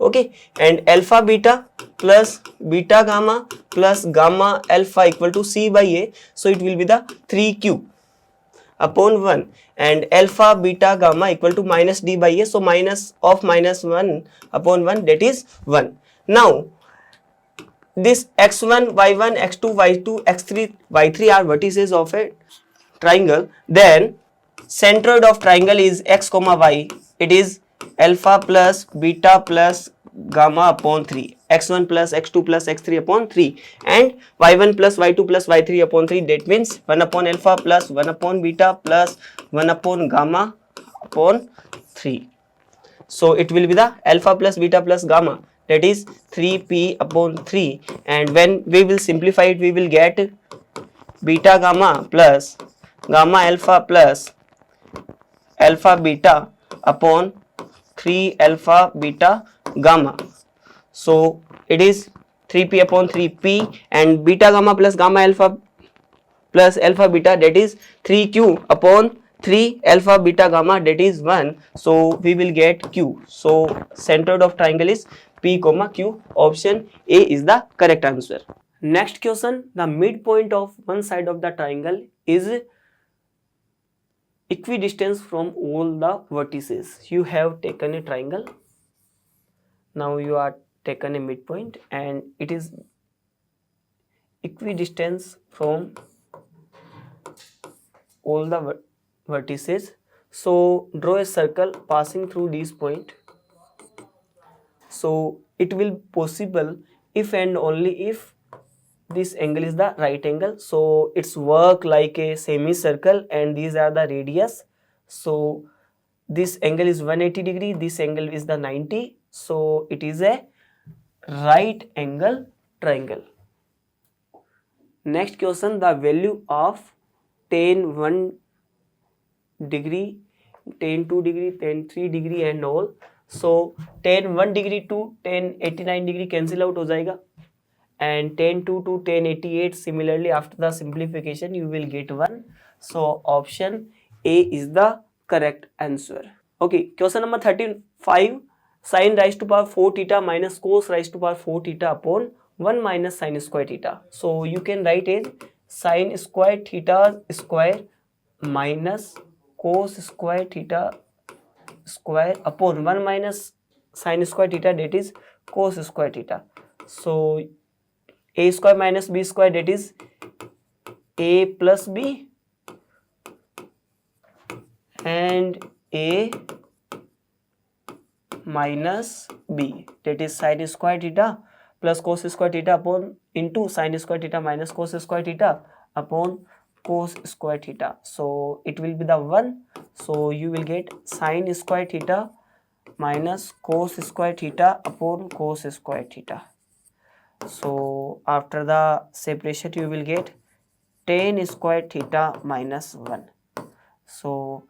Okay, and alpha beta plus beta gamma plus gamma alpha equal to c by a. So it will be the 3q upon 1, and alpha beta gamma equal to minus d by a. So minus of minus 1 upon 1, that is 1. Now this x1, y1, x2, y2, x3, y3 are vertices of a triangle. Then centroid of triangle is x comma y. It is alpha plus beta plus gamma upon 3, x1 plus x2 plus x3 upon 3, and y1 plus y2 plus y3 upon 3. That means 1 upon alpha plus 1 upon beta plus 1 upon gamma upon 3. So it will be the alpha plus beta plus gamma, that is 3p upon 3, and when we will simplify it, we will get beta gamma plus gamma alpha plus alpha beta upon 3 alpha beta gamma. So it is 3p upon 3p, and beta gamma plus gamma alpha plus alpha beta, that is 3q upon 3 alpha beta gamma, that is 1. So we will get q. So centroid of triangle is p comma q. Option A is the correct answer. Next question, the midpoint of one side of the triangle is equidistance from all the vertices. You have taken a triangle. Now you are taken a midpoint, and it is equidistance from all the vertices. So draw a circle passing through this point. So it will possible if and only if this angle is the right angle. So it's work like a semicircle, and these are the radius. So this angle is 180 degree, this angle is the 90. So it is a right angle triangle. Next question, the value of tan 1 degree, tan 2 degree, tan 3 degree and all. So tan 1 degree to tan 89 degree cancel out हो जाएगा, and tan 2 to tan 88 similarly after the simplification you will get 1. So option A is the correct answer. Okay, question number 35, sin raised to power 4 theta minus cos raised to power 4 theta upon 1 minus sin square theta. So you can write as sin square theta square minus cos square theta square upon 1 minus sin square theta, that is cos square theta. So a square minus b square, that is a plus b, and a minus b, that is sin square theta plus cos square theta upon into sin square theta minus cos square theta upon cos square theta. So it will be the 1. So you will get sin square theta minus cos square theta upon cos square theta. So after the separation you will get tan square theta minus 1. So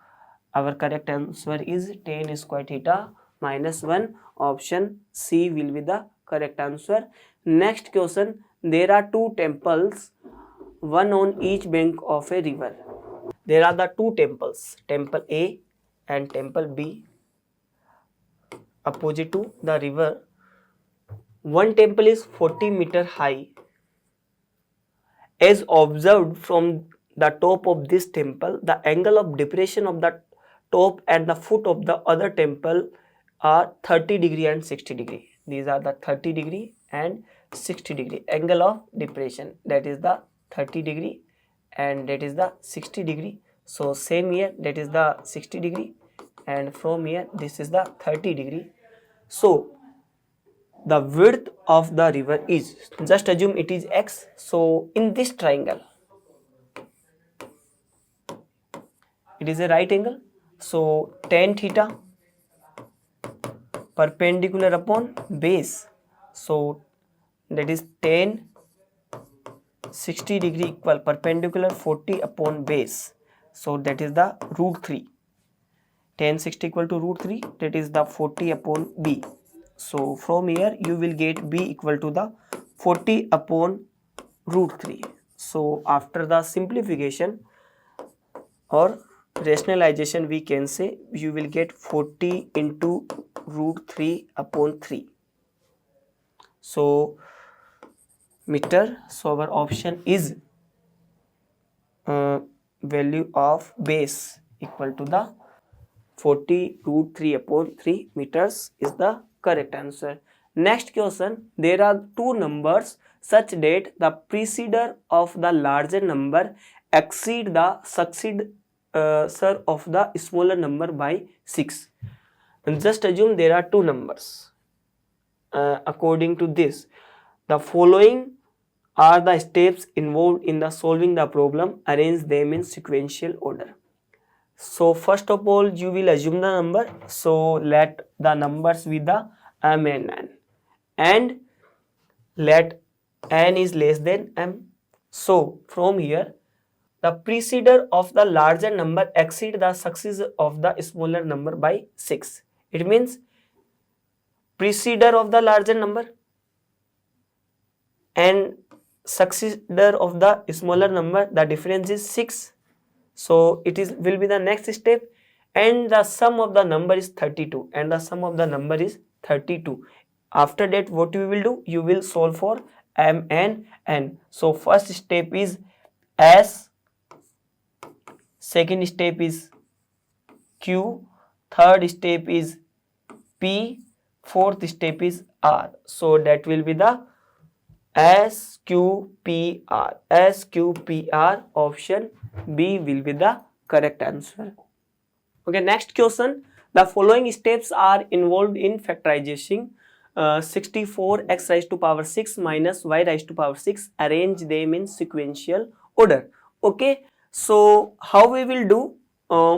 our correct answer is tan square theta minus 1. Option C will be the correct answer. Next question, there are two temples, one on each bank of a river. There are the two temples, temple A and temple B, opposite to the river. One temple is 40 meter high. As observed from the top of this temple, the angle of depression of the top and the foot of the other temple are 30 degree and 60 degree. These are the 30 degree and 60 degree angle of depression. That is the 30 degree and that is the 60 degree. So same here, that is the 60 degree, and from here this is the 30 degree. So the width of the river is, just assume it is x. So in this triangle it is a right angle. So tan theta perpendicular upon base, so that is tan 60 degree equal perpendicular 40 upon base, so that is the root 3. Tan 60 equal to root 3, that is the 40 upon b. So from here you will get b equal to the 40 upon root 3. So after the simplification or rationalization, we can say you will get 40 into root 3 upon 3. So meter, so our option is value of base equal to the 40 root 3 upon 3 meters is the correct answer. Next question, there are two numbers such that the precedence of the larger number exceed the successor of the smaller number by 6. And just assume there are two numbers. According to this, the following are the steps involved in the solving the problem. Arrange them in sequential order. So first of all, you will assume the number. So let the numbers with the m and n, and let n is less than m. So from here, the precedence of the larger number exceed the successor of the smaller number by 6. It means precedence of the larger number and successor of the smaller number, the difference is 6. So it is will be the next step, and the sum of the number is 32, and the sum of the number is 32. After that, what you will do? You will solve for m and n. So first step is s, second step is q, third step is p, fourth step is r. So that will be the SQPR. SQPR, option B will be the correct answer. Okay, next question. The following steps are involved in factorizing 64 x raised to power 6 minus y raised to power 6. Arrange them in sequential order. Okay, so how we will do?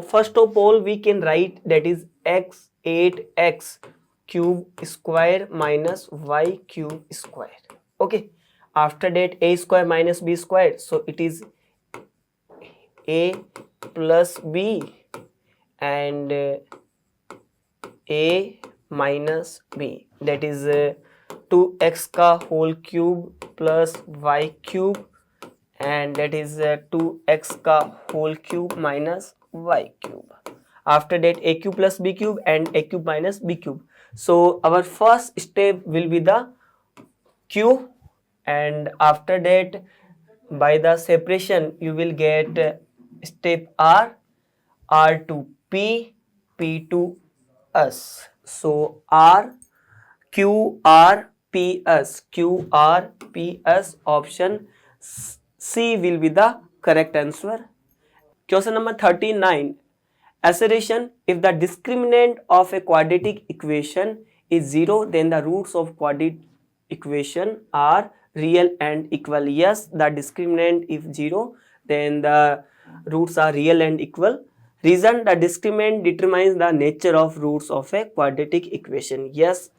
First of all, we can write that is x 8x cube square minus y cube square. Okay, after that a square minus b square, so it is a plus b and a minus b, that is 2x ka whole cube plus y cube, and that is 2x ka whole cube minus y cube. After that a cube plus b cube and a cube minus b cube. So our first step will be the q, and after that by the separation you will get step r, r to p, p to s. So r, q r p s, q r p s, option C will be the correct answer. Question number 39. Assertion: if the discriminant of a quadratic equation is 0, then the roots of quadratic equation are real and equal. Yes, the discriminant if 0, then the roots are real and equal. Reason: the discriminant determines the nature of roots of a quadratic equation. Yes,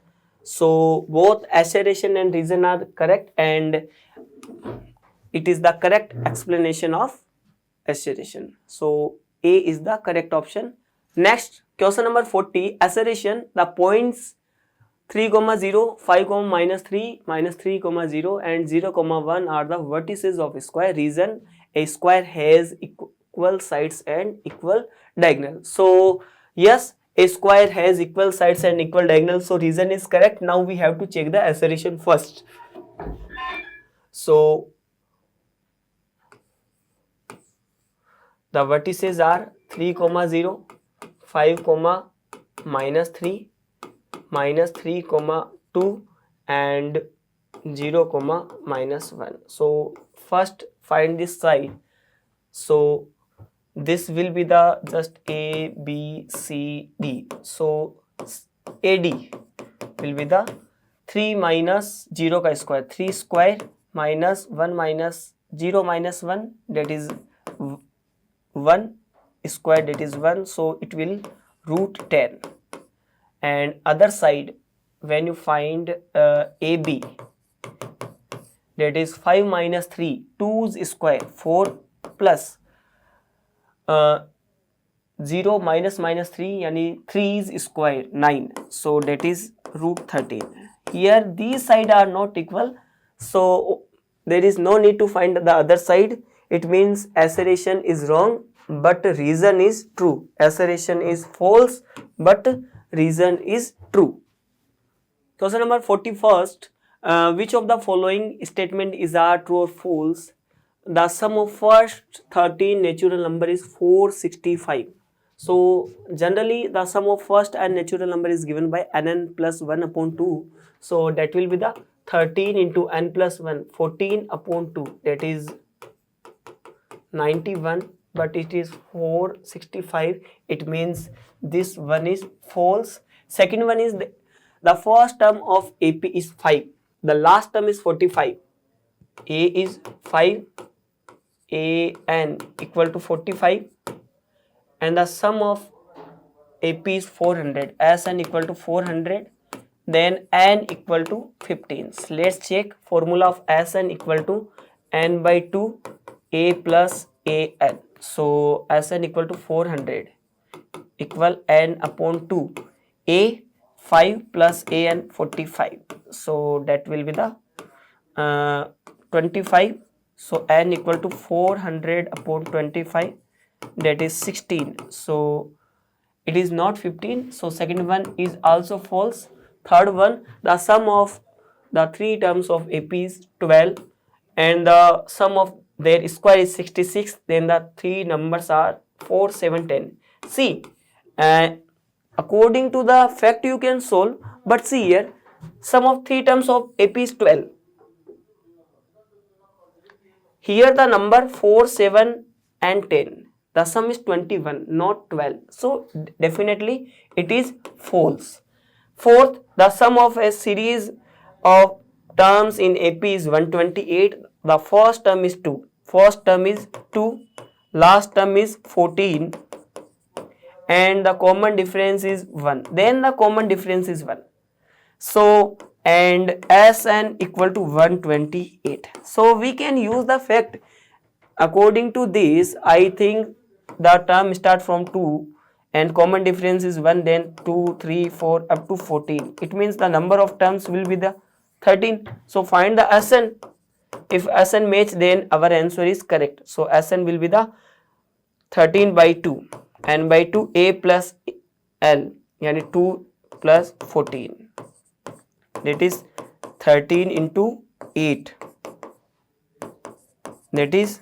so both assertion and reason are correct, and it is the correct explanation of assertion. So A is the correct option. Next, question number 40. Assertion: the points 3, 0, 5, -3, -3, 0 and 0, 1 are the vertices of a square. Reason: a square has equal sides and equal diagonal. So yes, a square has equal sides and equal diagonal, so reason is correct. Now we have to check the assertion first. So the vertices are 3, 0, 5, -3, -3, 2 and 0, -1. So first find this side. So this will be the just A, B, C, D. So AD will be the 3 minus 0 ka square, 3 square minus 1 minus 0 minus 1, that is 1 square, that is 1, so it will root 10. And other side, when you find AB, that is 5 minus 3, 2's square, 4 plus 0 minus 3, yani 3's square, 9, so that is root 13. Here these side are not equal, so there is no need to find the other side. It means assertion is wrong but reason is true. Assertion is false but reason is true. Question number 41st. Which of the following statement is a true or false? The sum of first 13 natural number is 465. So generally the sum of first and natural number is given by n plus 1 upon 2. So that will be the 13 into n plus 1, 14 upon 2, that is 91, but it is 465. It means this one is false. Second one is the first term of AP is 5. The last term is 45. A is 5. AN equal to 45. And the sum of AP is 400. SN equal to 400. Then N equal to 15. So let's check. Formula of SN equal to N by 2 A plus AN. So SN equal to 400 equal N upon 2 A 5 plus AN 45. So that will be the 25. So N equal to 400 upon 25, that is 16. So it is not 15. So second one is also false. Third one, the sum of the three terms of AP is 12 and the sum of their square is 66. Then the three numbers are 4, 7, 10. See, according to the fact you can solve, but see here, sum of three terms of AP is 12. Here the number 4, 7 and 10. The sum is 21, not 12. So definitely it is false. Fourth, the sum of a series of terms in AP is 128. The first term is 2. First term is 2. Last term is 14. And the common difference is 1. Then the common difference is 1. So, and Sn equal to 128. So we can use the fact. According to this, I think the term start from 2 and common difference is 1, then 2, 3, 4 up to 14. It means the number of terms will be the 13. So find the Sn. If Sn match, then our answer is correct. So Sn will be the 13 by 2 and by 2 A plus L, yani 2 plus 14. That is 13 into 8. That is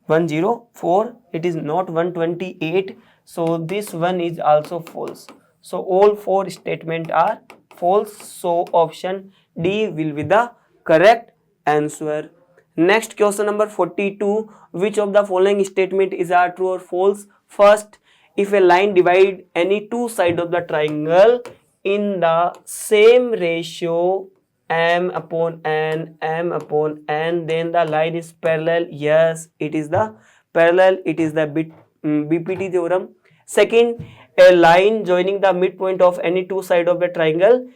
104. It is not 128. So this one is also false. So all four statements are false. So option D will be the correct answer. Next, question number 42. Which of the following statement is a true or false? First, if a line divide any two sides of the triangle in the same ratio m upon n, then the line is parallel. Yes, it is the parallel. It is the BPT theorem. Second, a line joining the midpoint of any two sides of a triangle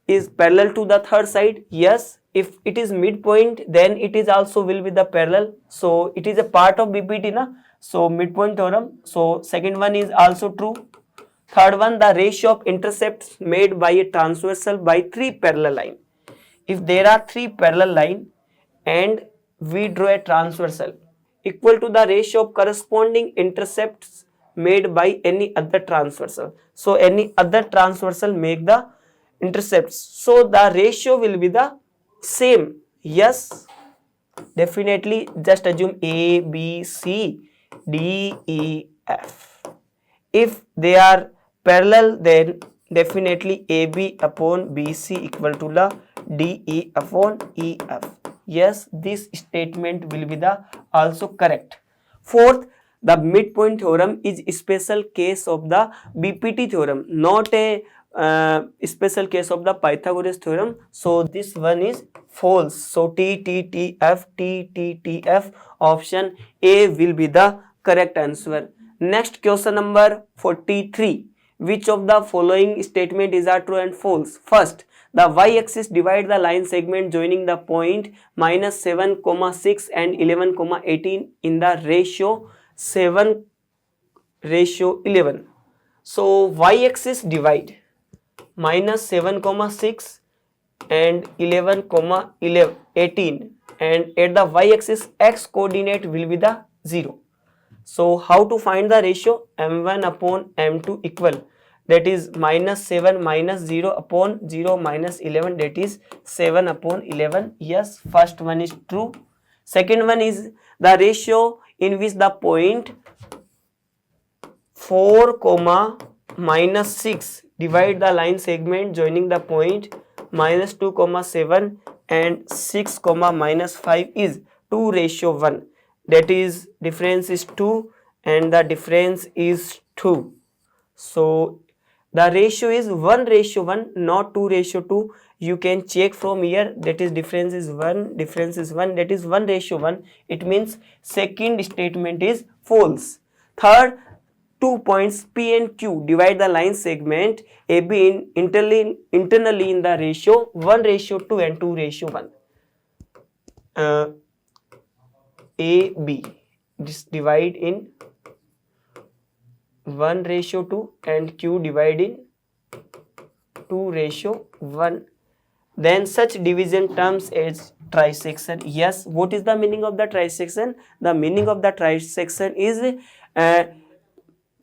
is parallel to the third side. Yes, if it is midpoint, then it is also will be the parallel. So it is a part of BPT na. So midpoint theorem. So second one is also true. Third one, the ratio of intercepts made by a transversal by three parallel lines. If there are three parallel lines and we draw a transversal equal to the ratio of corresponding intercepts made by any other transversal. So any other transversal make the intercepts. So the ratio will be the same. Yes, definitely. Just assume A, B, C, D, E, F. If they are parallel, then definitely AB upon BC equal to the DE upon EF. Yes, this statement will be the also correct. Fourth, the midpoint theorem is a special case of the BPT theorem, not a special case of the Pythagoras theorem. So this one is false. So TTTF option A will be the correct answer. Next, question number 43. Which of the following statement is true and false? First, the y-axis divide the line segment joining the point minus 7, 6 and 11, 18 in the ratio 7:11. So y-axis divide minus 7, 6 and 11, 18 and at the y-axis x coordinate will be the 0. So how to find the ratio? m1 upon m2 equal, that is minus 7 minus 0 upon 0 minus 11, that is 7 upon 11. Yes, first one is true. Second one is the ratio in which the point 4 comma minus 6 divide the line segment joining the point minus 2 comma 7 and 6 comma minus 5 is 2:1. That is difference is 2 and the difference is 2. So the ratio is 1:1, not 2:2. You can check from here, that is difference is 1, difference is 1, that is 1:1. It means second statement is false. Third, 2 points P and Q divide the line segment AB internally in the ratio 1:2 and 2:1. AB this divide in 1:2 and Q divide in 2:1. Then such division terms as trisection. Yes, what is the meaning of the trisection? The meaning of the trisection is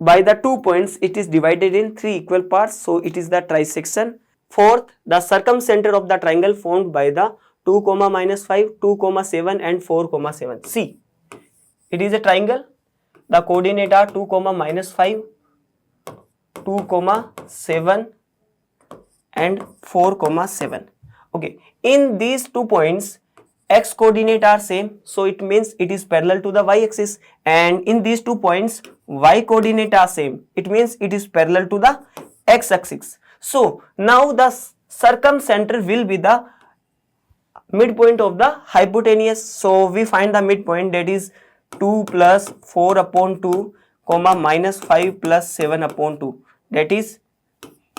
by the 2 points it is divided in 3 equal parts, so it is the trisection. Fourth, the circumcenter of the triangle formed by the 2 comma minus 5, 2 comma 7 and 4 comma 7. See, it is a triangle. The coordinate are 2 comma minus 5, 2 comma 7 and 4 comma 7. Okay, in these 2 points x coordinate are same, so it means it is parallel to the y-axis, and in these 2 points y coordinate are same, it means it is parallel to the x-axis. So now the circumcenter will be the midpoint of the hypotenuse. So we find the midpoint, that is 2 plus 4 upon 2 comma minus 5 plus 7 upon 2, that is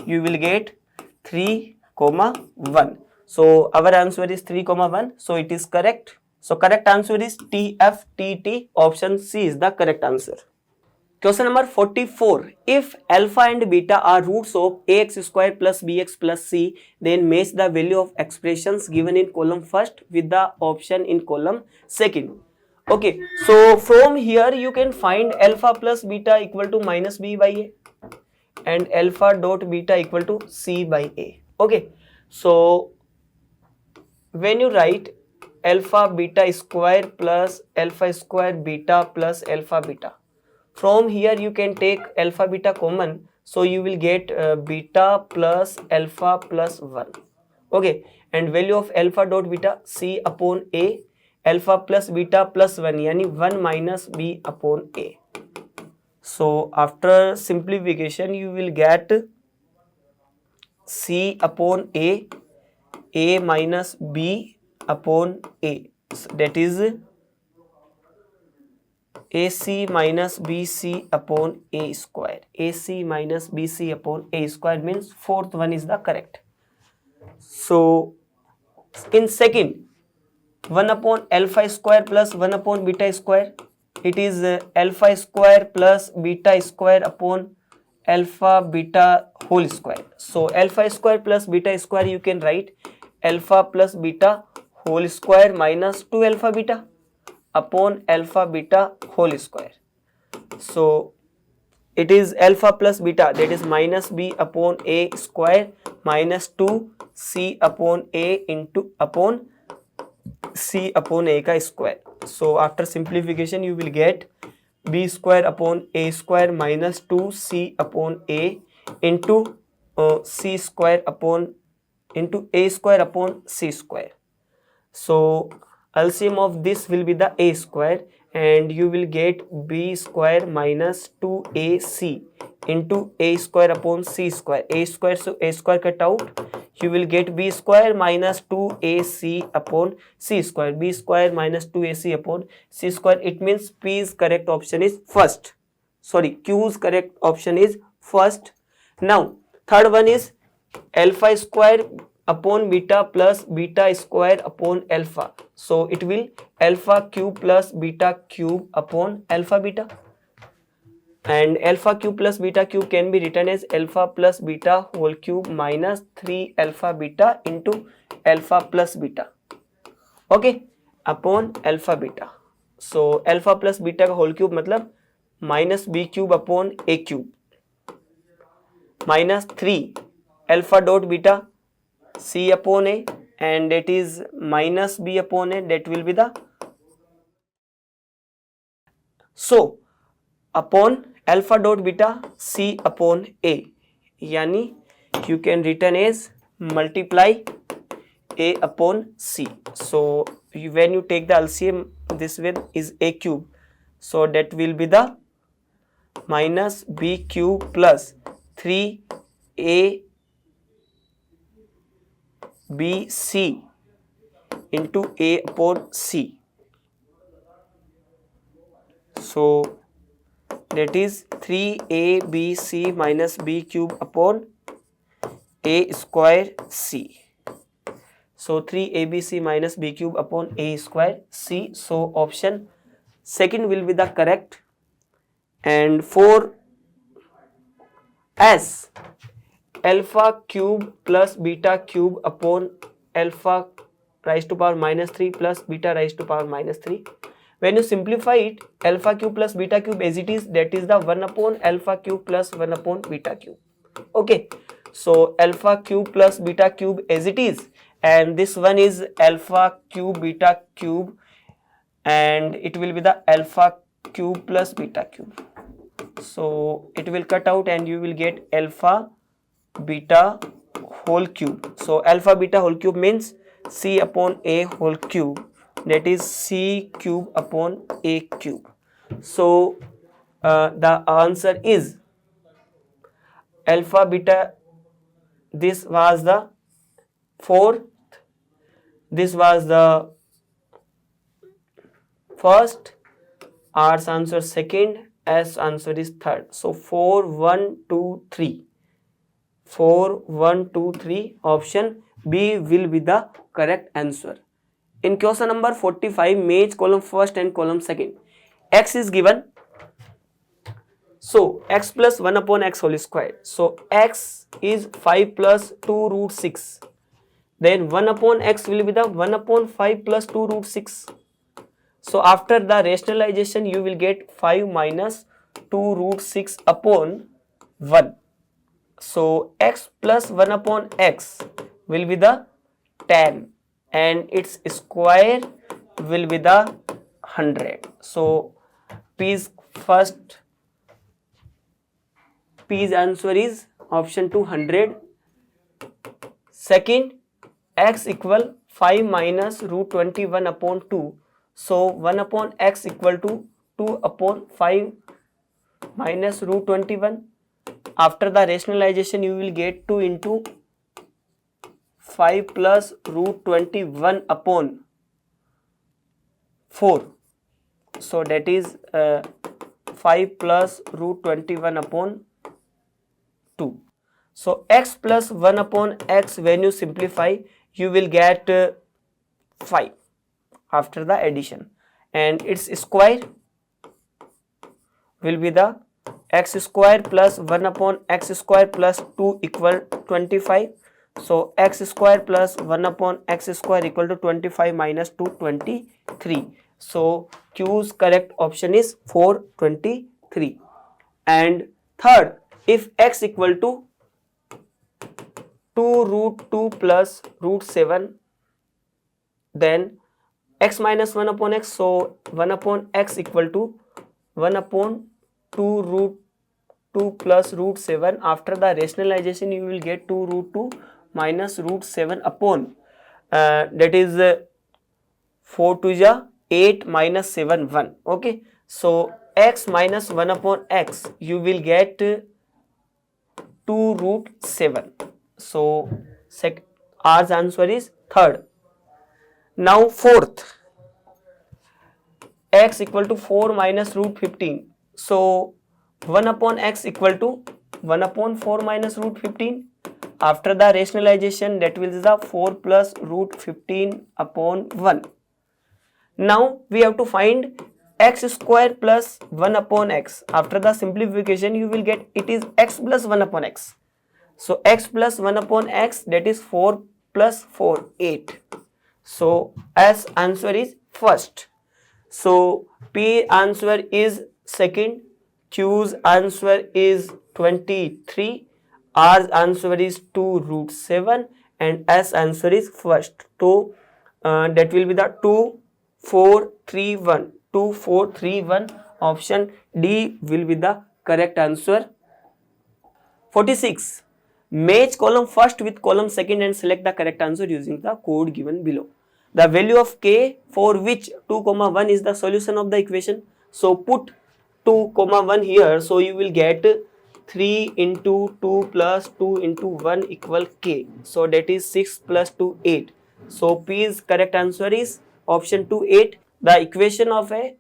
you will get 3 comma 1. So our answer is 3 comma 1, so it is correct. So correct answer is TFTT, option C is the correct answer. Question number 44. If alpha and beta are roots of ax square plus bx plus c, then match the value of expressions given in column first with the option in column second. Okay, so from here you can find alpha plus beta equal to minus b by a and alpha dot beta equal to c by a. Okay, so when you write alpha beta square plus alpha square beta plus alpha beta, from here you can take alpha beta common, so you will get beta plus alpha plus 1. Okay, and value of alpha dot beta c upon a, alpha plus beta plus 1 yani 1 minus b upon a. So after simplification you will get c upon a minus b upon a, so that is AC minus BC upon A square. AC minus BC upon A square means fourth one is the correct. So in second, 1 upon alpha square plus 1 upon beta square, it is alpha square plus beta square upon alpha beta whole square. So alpha square plus beta square you can write alpha plus beta whole square minus 2 alpha beta upon alpha beta whole square. So it is alpha plus beta, that is minus b upon a square minus 2 c upon a into upon c upon a ka square. So after simplification you will get b square upon a square minus 2 c upon a into c square upon into a square upon c square. So LCM of this will be the a square and you will get b square minus 2ac into a square upon c square. A square, so a square cut out, you will get b square minus 2ac upon c square. B square minus 2ac upon c square. It means P's correct option is first. Sorry, Q's correct option is first. Now third one is alpha square upon beta plus beta square upon alpha. So it will alpha cube plus beta cube upon alpha beta. And alpha cube plus beta cube can be written as alpha plus beta whole cube minus 3 alpha beta into alpha plus beta. Okay. Upon alpha beta. So alpha plus beta का whole cube मतलब minus B cube upon A cube minus 3 alpha dot beta c upon a, and that is minus b upon a, that will be the, so upon alpha dot beta c upon a, yani you can written as multiply a upon c. So when you take the LCM, this with is a cube, so that will be the minus b cube plus 3a b c into a upon c. So that is 3a b c minus b cube upon a square c. So 3abc minus b cube upon a square c. So option second will be the correct. And for as alpha cube plus beta cube upon alpha raised to power minus 3 plus beta raised to power minus 3, when you simplify it, alpha cube plus beta cube as it is, that is the 1 upon alpha cube plus 1 upon beta cube. Okay, so alpha cube plus beta cube as it is, and this one is alpha cube beta cube, and it will be the alpha cube plus beta cube. So it will cut out and you will get alpha beta whole cube. So alpha beta whole cube means c upon a whole cube, that is c cube upon a cube. So the answer is alpha beta. This was the fourth, this was the first, R's answer second, S answer is third. So 4 1 2 3, 4 1 2 3, option B will be the correct answer. In question number 45, match column first and column second. X is given, so x plus 1 upon x whole square. So x is 5 plus 2 root 6. Then 1 upon x will be the 1 upon 5 plus 2 root 6. So after the rationalization, you will get 5 minus 2 root 6 upon 1. So x plus 1 upon x will be the 10 and its square will be the 100. So P's answer is option 200. Second, x equal 5 minus root 21 upon 2. So 1 upon x equal to 2 upon 5 minus root 21. After the rationalization, you will get 2 into 5 plus root 21 upon 4. So that is 5 plus root 21 upon 2. So x plus 1 upon x, when you simplify, you will get 5 after the addition, and its square will be the x square plus 1 upon x square plus 2 equal 25. So x square plus 1 upon x square equal to 25 minus 2, 23. So Q's correct option is 423. And third, if x equal to 2 root 2 plus root 7, then x minus 1 upon x, so 1 upon x equal to 1 upon 2 root 2 plus root 7. After the rationalization, you will get 2 root 2 minus root 7 upon that is 4 to the 8 minus 7 1. Okay, so x minus 1 upon x, you will get 2 root 7. So R's answer is third. Now fourth, x equal to 4 minus root 15. So 1 upon x equal to 1 upon 4 minus root 15. After the rationalization, that will be the 4 plus root 15 upon 1. Now we have to find x square plus 1 upon x. After the simplification, you will get it is x plus 1 upon x. So x plus 1 upon x, that is 4 plus 4, 8. So S answer is first. So P answer is second, Q's answer is 23, R's answer is 2 root 7 and S answer is first. So that will be the 2, 4, 3, 1. 2, 4, 3, 1. Option D will be the correct answer. 46. Match column first with column second and select the correct answer using the code given below. The value of k for which 2, 1 is the solution of the equation. So put 2, 1 here. So you will get 3 into 2 plus 2 into 1 equal k. So that is 6 plus 2, 8. So P's correct answer is option 2, 8. The equation of a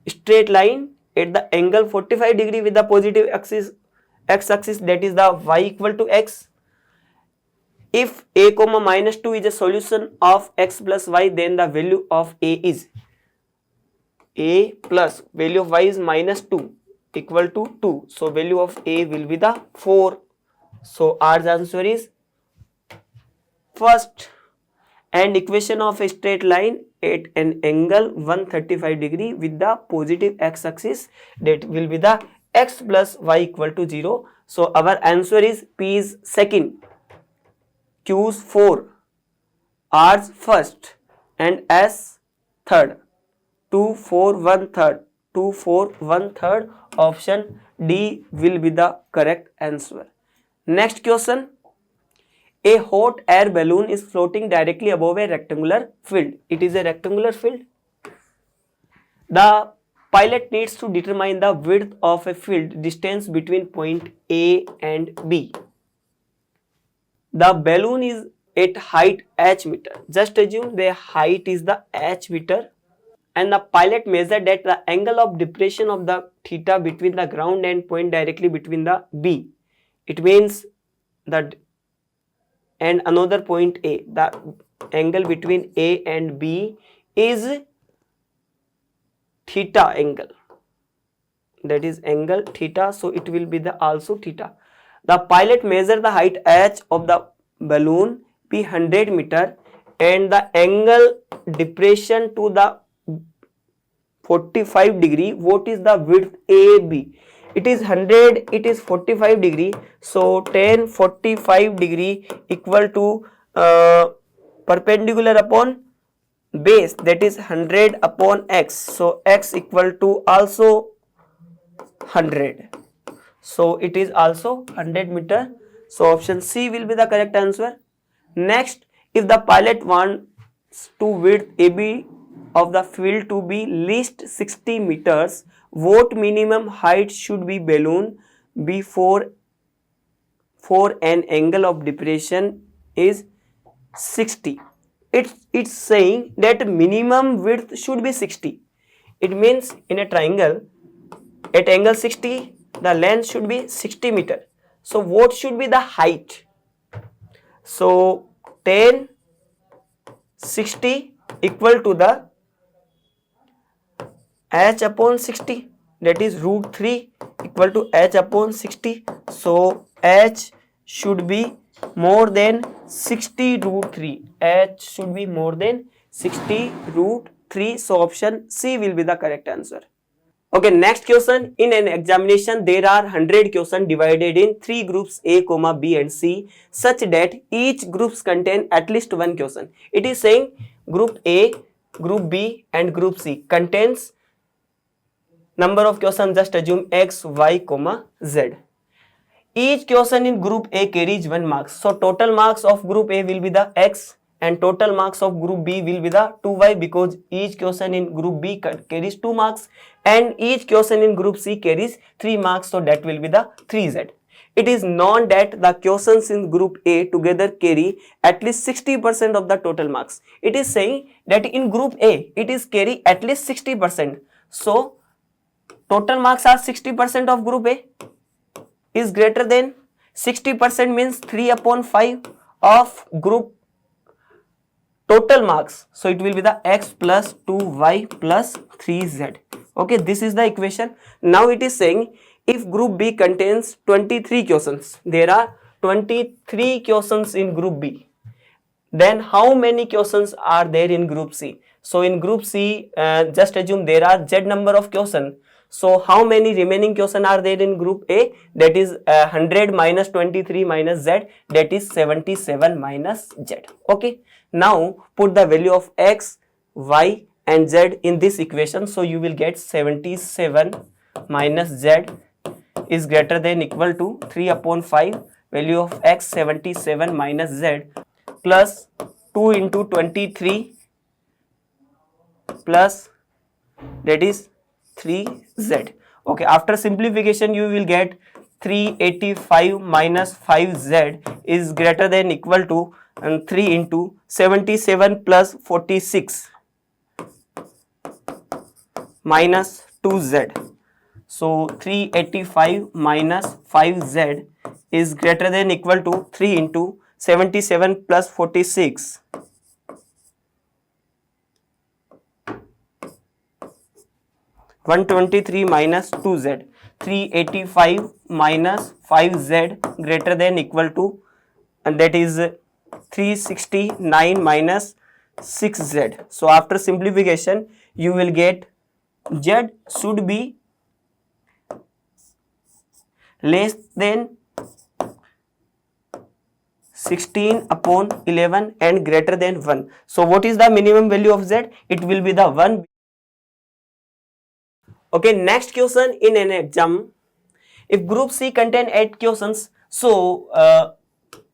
straight line at the angle 45 degree with the positive axis x-axis, that is the y equal to x. If a comma minus 2 is a solution of x plus y, then the value of a is a plus value of y is minus 2 equal to 2. So value of a will be the 4. So R's answer is first. And equation of a straight line at an angle 135 degree with the positive x-axis, that will be the x plus y equal to 0. So our answer is P is second, Q's 4, R's first and S third. 2, 4, 1 third. 2, 4, 1 third. Option D will be the correct answer. Next question. A hot air balloon is floating directly above a rectangular field. It is a rectangular field. The pilot needs to determine the width of a field distance between point A and B. The balloon is at height h meter. Just assume the height is the h meter and the pilot measured that the angle of depression of the theta between the ground and point directly between the B. It means that and another point A. The angle between A and B is theta angle. That is angle theta. So it will be the also theta. The pilot measure the height h of the balloon be 100 meter and the angle depression to the 45 degree. What is the width AB? It is 100, it is 45 degree. So tan 45 degree equal to perpendicular upon base, that is 100 upon x. So x equal to also 100. So it is also 100 meter. So option C will be the correct answer. Next, if the pilot wants to width AB of the field to be least 60 meters, what minimum height should be balloon be for an angle of depression is 60. It's saying that minimum width should be 60. It means in a triangle at angle 60 the length should be 60 meter. So what should be the height? So tan 60 equal to the h upon 60, that is root 3 equal to h upon 60. So h should be more than 60 root 3. H should be more than 60 root 3. So option C will be the correct answer. Okay, next question. In an examination, there are 100 questions divided in 3 groups A, B and C such that each groups contain at least one question. It is saying group A, group B and group C contains number of questions. Just assume X, Y, Z. Each question in group A carries 1 mark. So total marks of group A will be the X and total marks of group B will be the 2Y, because each question in group B carries 2 marks and each question in group C carries 3 marks. So that will be the 3Z. It is known that the questions in group A together carry at least 60% of the total marks. It is saying that in group A it is carry at least 60%. So total marks are 60% of group A is greater than 60%, means 3 upon 5 of group total marks. So it will be the X plus 2Y plus 3Z. Okay, this is the equation. Now it is saying if group B contains 23 questions, there are 23 questions in group B. then how many questions are there in group C? So in group C, just assume there are z number of question. So how many remaining question are there in group A? That is 100 minus 23 minus z, that is 77 minus z. Okay, now put the value of x, y and z in this equation. So you will get 77 minus z is greater than equal to 3 upon 5 value of x 77 minus z plus 2 into 23 plus that is 3z. Okay, after simplification you will get 385 minus 5z is greater than equal to 3 into 77 plus 46 minus 2z. So 385 minus 5z is greater than equal to 3 into 77 plus 46 123 minus 2z. 385 minus 5z greater than equal to, and that is 369 minus 6z. So after simplification you will get z should be less than 16 upon 11 and greater than 1. So what is the minimum value of z? It will be the 1. Okay, next question in an exam. If group C contain 8 questions, so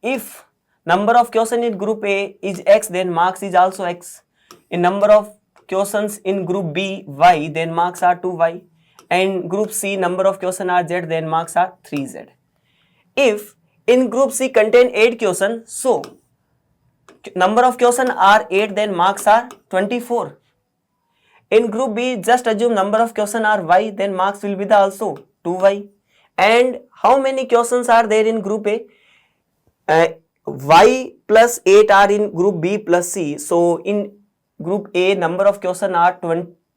if number of questions in group A is x, then marks is also x. In number of questions in group B y, then marks are 2y. And group C number of questions are z, then marks are 3z. If in group C contain 8 questions, so number of questions are 8, then marks are 24. In group B, just assume number of questions are y, then marks will be the also 2y. And how many questions are there in group A? Y plus 8 are in group B plus C. So in group A, number of questions are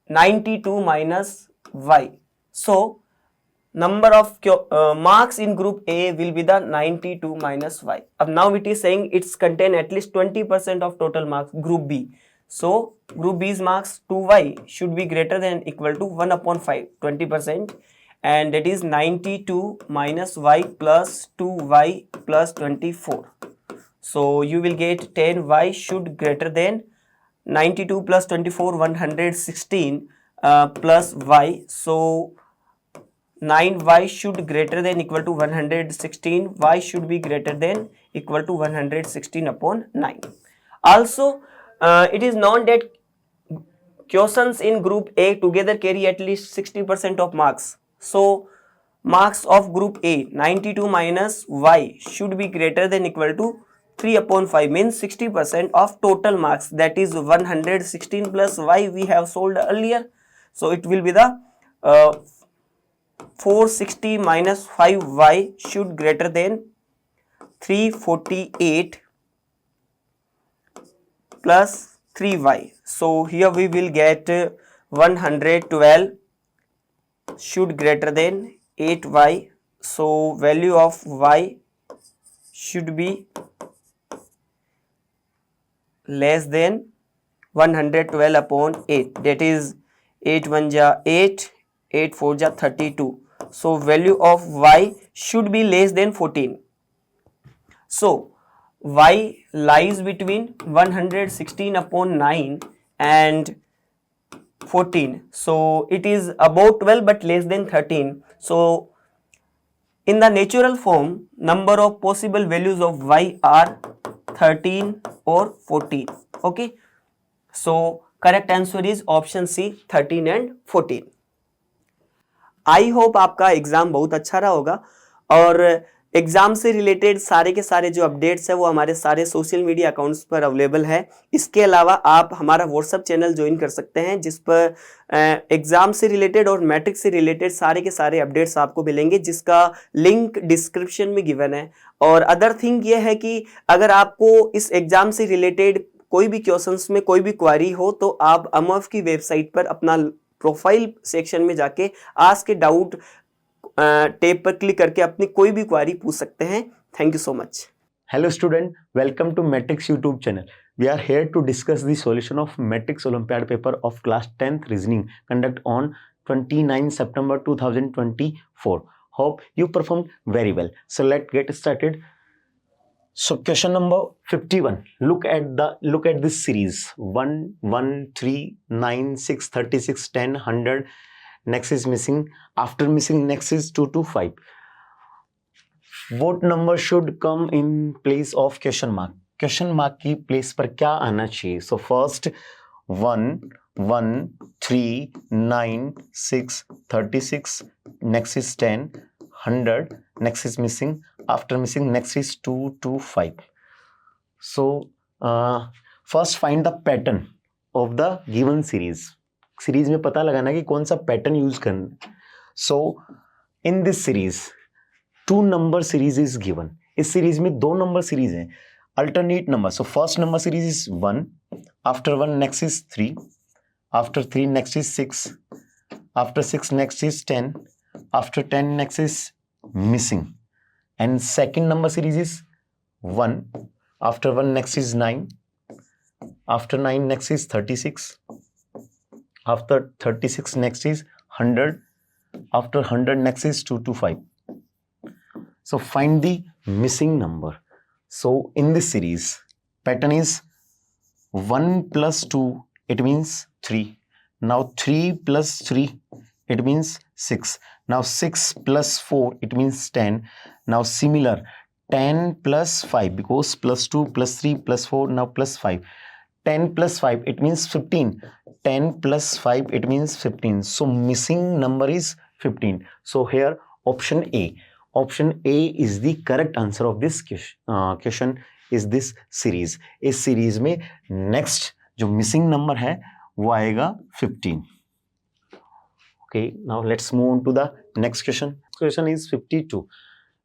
92 minus y. So number of marks in group A will be the 92 minus y. Now it is saying it's contain at least 20% of total marks group B. So group B's marks 2y should be greater than equal to 1 upon 5, 20%, and that is 92 minus y plus 2y plus 24. So you will get 10y should greater than 92 plus 24, 116 plus y. So 9y should greater than equal to 116, y should be greater than equal to 116 upon 9. Also, it is known that questions in group A together carry at least 60% of marks. So marks of group A 92 minus y should be greater than equal to 3 upon 5, means 60% of total marks, that is 116 plus y we have solved earlier. So it will be the 460 minus 5y should greater than 348 plus 3y. So here we will get 112 should greater than 8y. So value of y should be less than 112 upon 8, that is 8 1 ja 8, 8 4 ja 32. So value of y should be less than 14. So y lies between 116 upon 9 and 14. So it is about 12 but less than 13. So in the natural form, number of possible values of y are 13 or 14. Okay. So correct answer is option C, 13 and 14. I hope आपका exam बहुत अच्छा रहा होगा, और exam से related सारे के सारे जो अपडेट्स है वो हमारे सारे सोशल मीडिया अकाउंट्स पर अवेलेबल है। इसके अलावा आप हमारा व्हाट्सएप चैनल ज्वाइन कर सकते हैं, जिस पर एग्जाम से रिलेटेड और मैट्रिक से रिलेटेड सारे के सारे अपडेट्स आपको मिलेंगे, जिसका लिंक डिस्क्रिप्शन में गिवन है। और अदर थिंग ये है कि अगर आपको इस एग्जाम से रिलेटेड कोई भी क्वेश्चंस में कोई भी क्वारी हो तो आप अमफ की वेबसाइट पर अपना प्रोफाइल सेक्शन में जाके आस्क ए डाउट टैब पर क्लिक करके अपनी कोई भी क्वारी पूछ सकते हैं। Thank you so much. Hello student, welcome to Matrix YouTube channel. We are here to discuss the solution of Matrix Olympiad paper of class 10th reasoning conduct on 29 September 2024. Hope you performed very well. So let's get started. So question number 51. Look at this series 1, 1, 3, 9, 6, 36, 10, 100. Next is missing. After missing, next is 2 to 5. What number should come in place of question mark? Question mark की place पर क्या आना चाहिए? So first 1, 1, 3, 9, 6, 36. Next is 10, 100. Next is missing. After missing, next is 2 to 5. So first find the pattern of the given series. Series में पता लगाना कि कौन सा pattern use करना. So in this series 2 number series is given. इस series में 2 number series हैं. Alternate number. So first number series is 1. After 1 next is 3. After 3 next is 6. After 6 next is 10. After 10 next is missing. And second number series is 1. After 1 next is 9. After 9 next is 36. After 36 next is 100. After 100 next is 2 to 5. So find the missing number. So in this series, pattern is 1 plus 2, it means 3. Now 3 plus 3, it means 6. Now 6 plus 4, it means 10. Now similar, 10 plus 5, because plus 2 plus 3 plus 4, now plus 5. 10 plus 5, it means 15. 10 plus 5, it means 15. So missing number is 15. So here option A. Option A is the correct answer of this question is this series. इस series में next जो missing number है वो आएगा 15. Okay, now let's move on to the next question. Question is 52.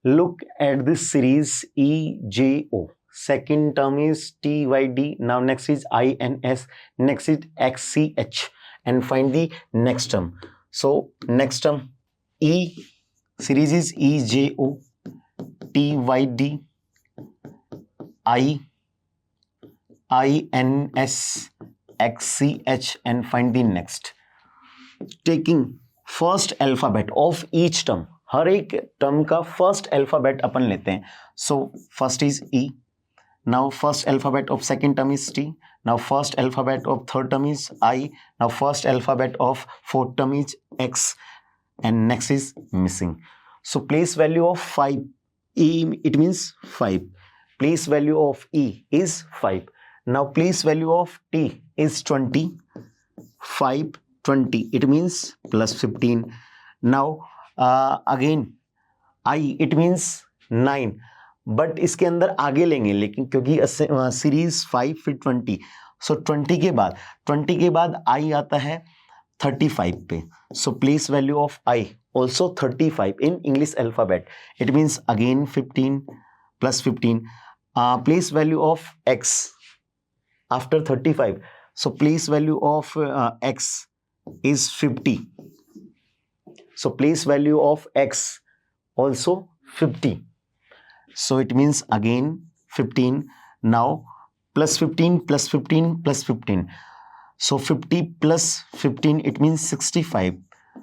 Look at this series EJO. Second term is TYD. Now next is INS. Next is XCH. And find the next term. So next term E. Series is EJO, TYD, INS, XCH and find the next. Taking first alphabet of each term. हर एक term का first alphabet अपन लेते हैं. So first is E. Now first alphabet of second term is T. Now first alphabet of third term is I. Now first alphabet of fourth term is X. And next is missing. So place value of 5 E, it means 5. Place value of E is 5. Now place value of T is 20. 5 20, it means plus 15. Now again I, it means 9. But इसके अंदर आगे लेंगे, लेकिन क्योंकि series 5 फिर 20. सो 20 के बाद आई आता है 35 पे. So place value of I also 35 in English alphabet. It means again 15 plus 15. Place value of X after 35. So place value of X is 50. So place value of X also 50. So it means again 15. Now plus 15 plus 15 plus 15. So 50 plus 15, it means 65.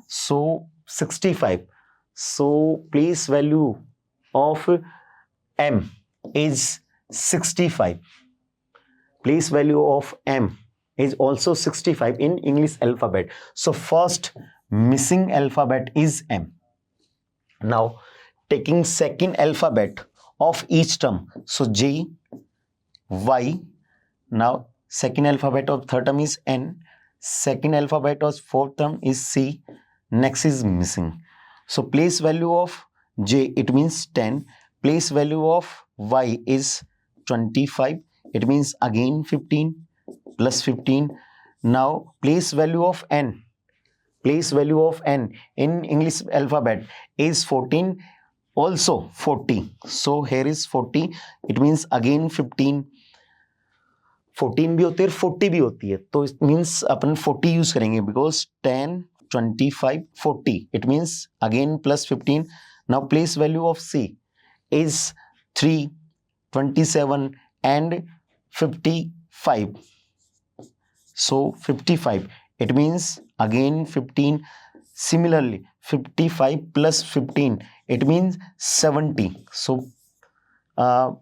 So 65. So place value of M is 65. Place value of M is also 65 in English alphabet. So first missing alphabet is M. Now taking second alphabet of each term. So J, Y. Now second alphabet of third term is N. Second alphabet of fourth term is C. Next is missing. So place value of J, it means 10. Place value of Y is 25. It means again 15 plus 15. Now place value of N. Place value of N in English alphabet is 14. Also 40. So here is 40. It means again 15. 14 भी होती है, 40 भी होती है, तो it means upon 40 use करेंगे because 10, 25, 40. It means again plus 15. Now place value of C is 3, 27 and 55. So 55, it means again 15. Similarly 55 plus 15, it means 70. So 10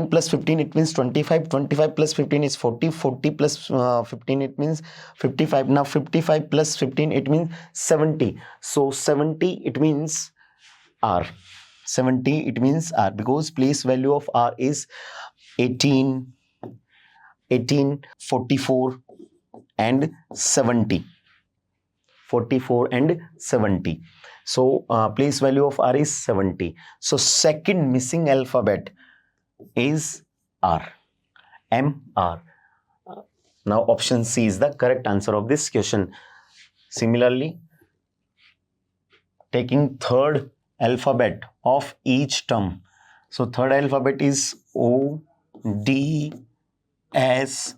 plus 15, it means 25. 25 plus 15 is 40. 40 plus 15, it means 55. Now 55 plus 15, it means 70. So 70, it means R. 70, it means R, because place value of R is 18, 44 and 70. 44 and 70. So place value of R is 70. So second missing alphabet is R. MR. Now option C is the correct answer of this question. Similarly, taking third alphabet of each term. So third alphabet is O, D, S,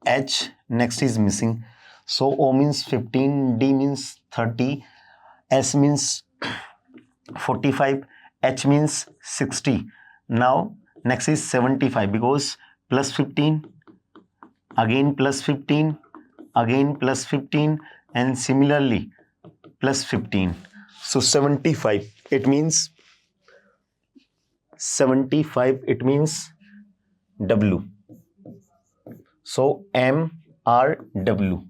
H. Next is missing. So O means 15, D means 30, S means 45, H means 60. Now next is 75, because plus 15, again plus 15, again plus 15, and similarly plus 15. So 75, it means 75, it means W. So MRW.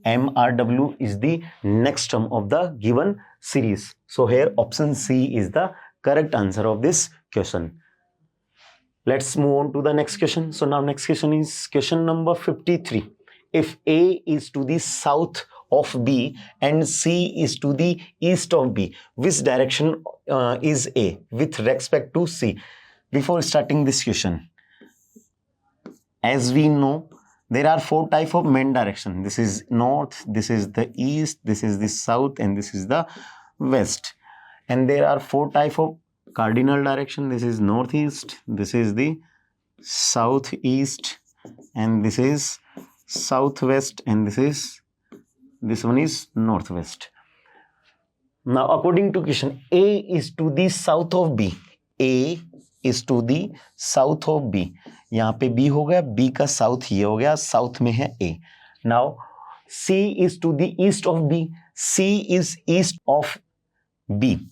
MRW is the next term of the given series. So here option C is the correct answer of this question. Let's move on to the next question. So now next question is question number 53. If A is to the south of B and C is to the east of B, which direction is A with respect to C? Before starting this question, as we know, there are four types of main direction. This is north, this is the east, this is the south, and this is the west. And there are four types of cardinal direction. This is northeast, this is the southeast, and this is southwest, and this one is northwest. Now according to question, A is to the south of B. A is to the south of B. यहाँ पे B हो गया, B का south ये हो गया, south में है A. Now C is to the east of B. C is east of B.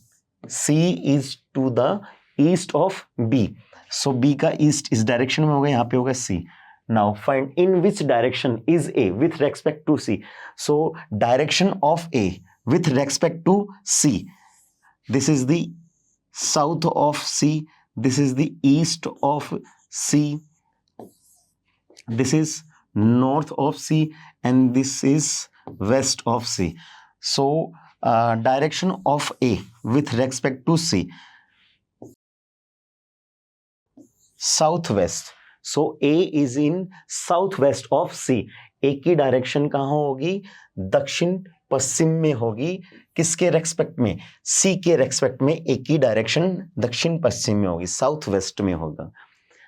C is to the east of B. So B का east इस डायरेक्शन में होगा, यहाँ पे होगा C. Now find in which direction is A with respect to C. So direction of A with respect to C. This is the south of C. This is the east of C. This is north of C, and this is west of C. So direction of A with respect to C, southwest. So A is in southwest of C. A की direction कहाँ होगी? दक्षिण पश्चिम में होगी. किसके respect में? C के respect में A की डायरेक्शन दक्षिण पश्चिम में होगी, साउथ वेस्ट में होगा.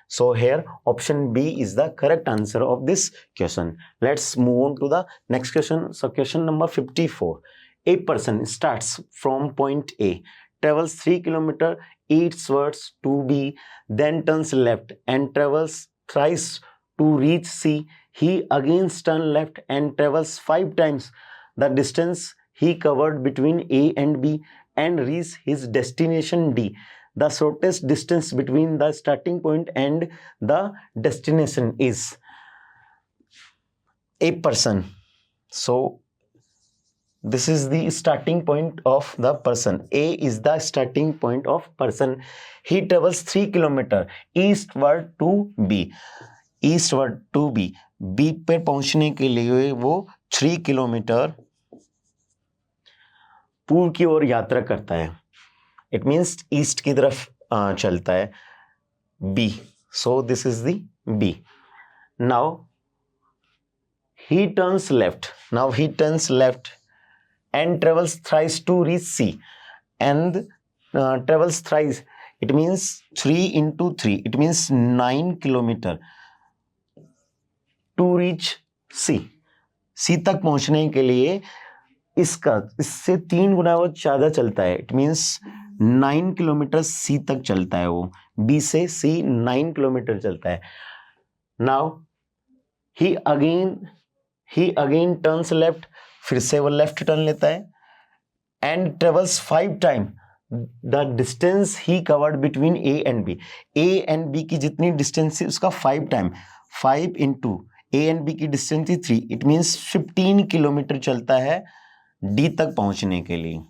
So here option B is the correct answer of this question. Let's move on to the next question. So question number 54. A person starts from point A, travels 3 km eastwards to B, then turns left and travels thrice to reach C. He again turns left and travels 5 times the distance he covered between A and B and reaches his destination D. The shortest distance between the starting point and the destination is a person. So this is the starting point of the person. A is the starting point of person. He travels 3 km eastward to B. Eastward to B. B पे पहुंचने के लिए वो 3 kilometre पूर्व की ओर यात्रा करता है. It means east की तरफ चलता है. B. So this is the B. Now he turns left. Now he turns left and travels thrice to reach C. And travels thrice. It means 3 into 3. It means 9 kilometer to reach C. C तक पहुंचने के लिए इससे 3 गुना वो ज़्यादा चलता है. It means 9 kilometre C तक चलता है वो. बी से सी 9 किलोमीटर चलता है. Now he again turns left, फिर से वो लेफ्ट टर्न लेता है and travels 5 time the distance he covered between A and B. A and B की जितनी डिस्टेंस थी उसका 5 time, 5 into A and B की डिस्टेंस थी 3. इट मीन्स 15 किलोमीटर चलता है डी तक पहुंचने के लिए.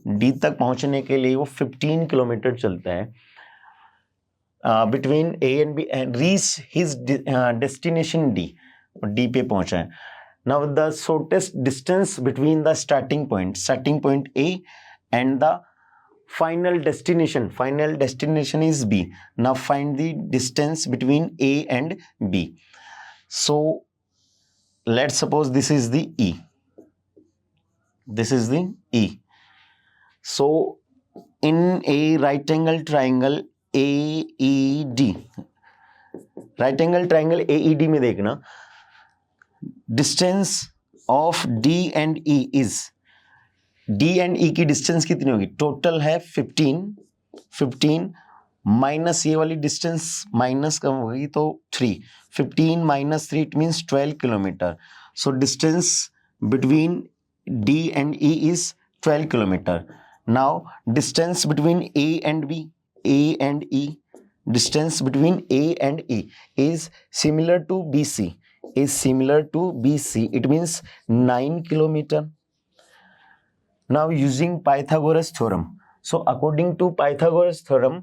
डी तक पहुंचने के लिए वो 15 किलोमीटर चलता है between A and B and reach his destination D. D पे पहुंचा है. Now the shortest distance between the starting point A and the final destination is B. Now find the distance between A and B. So let's suppose this is the E. So in a right angle triangle AED में देखना distance of D and E is, D and E की distance कितनी होगी? Total है 15 minus ये वाली distance minus कम होगी तो 3. 15 minus 3 it means 12 kilometre. So distance between D and E is 12 kilometre. Now distance between A and E, distance between A and E is similar to B C, it means 9 kilometre. Now using Pythagoras theorem. So according to Pythagoras theorem,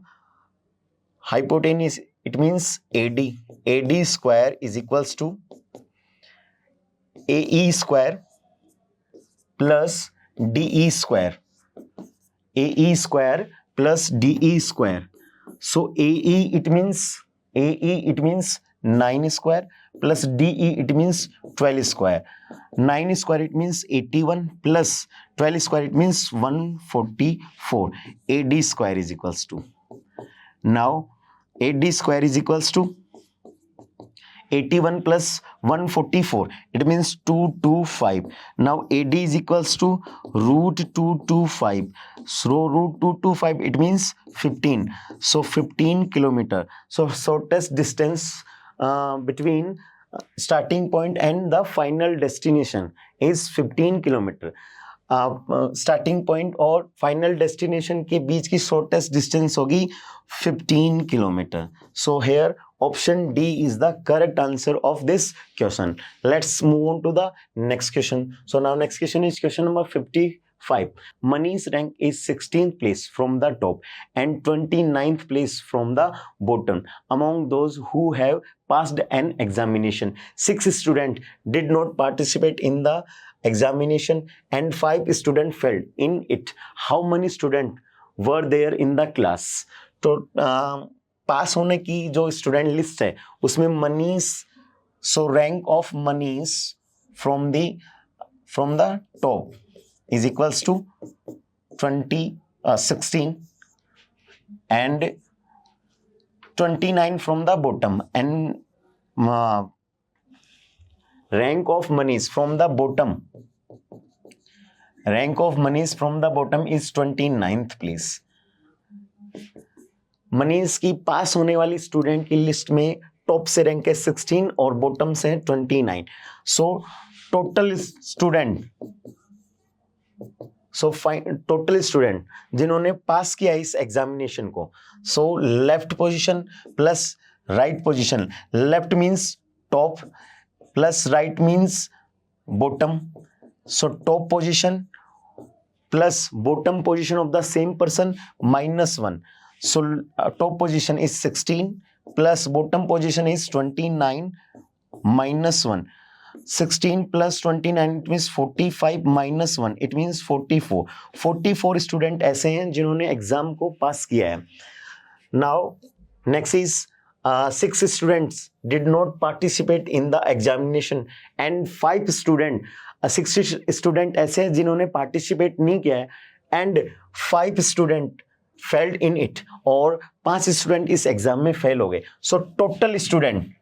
hypotenuse, it means AD square is equals to AE square plus DE square. DE square. So AE it means 9 square plus DE it means 12 square. 9 square it means 81 plus 12 square it means 144. AD square is equals to, now AD square is equals to 81 plus 144, it means 225. Now AD is equals to root 225. So root 225 it means 15. So 15 kilometer. So shortest distance between starting point and the final destination is 15 kilometer. Starting point और final destination के बीच की shortest distance होगी 15 kilometre. So here option D is the correct answer of this question. Let's move on to the next question. So now next question is question number 55. Mani's rank is 16th place from the top and 29th place from the bottom among those who have passed an examination. 6 students did not participate in the examination and 5 students failed in it. How many students were there in the class? तो पास होने की जो student list है उसमें मनीष, सो rank of Manish from the top is equals to 16 and 29 from the bottom, and rank of Manish from the bottom is 29th place. Manish की पास होने वाली student की लिस्ट में टॉप से रैंक है 16 और बॉटम से है 29. सो टोटल स्टूडेंट जिन्होंने पास किया इस एग्जामिनेशन को, so left position plus right position, left means top plus right means bottom, so top position plus bottom position of the same person -1. So top position is 16 plus bottom position is 29 -1. 16 plus 29 it means 45 -1 it means 44. 44 student ऐसे हैं जिन्होंने exam को पास किया है. Now next is 6 students did not participate in the examination and 5 student ऐसे हैं जिन्होंने participate नहीं किया है and 5 student failed in it, और 5 स्टूडेंट इस एग्जाम में फेल हो गए. सो टोटल स्टूडेंट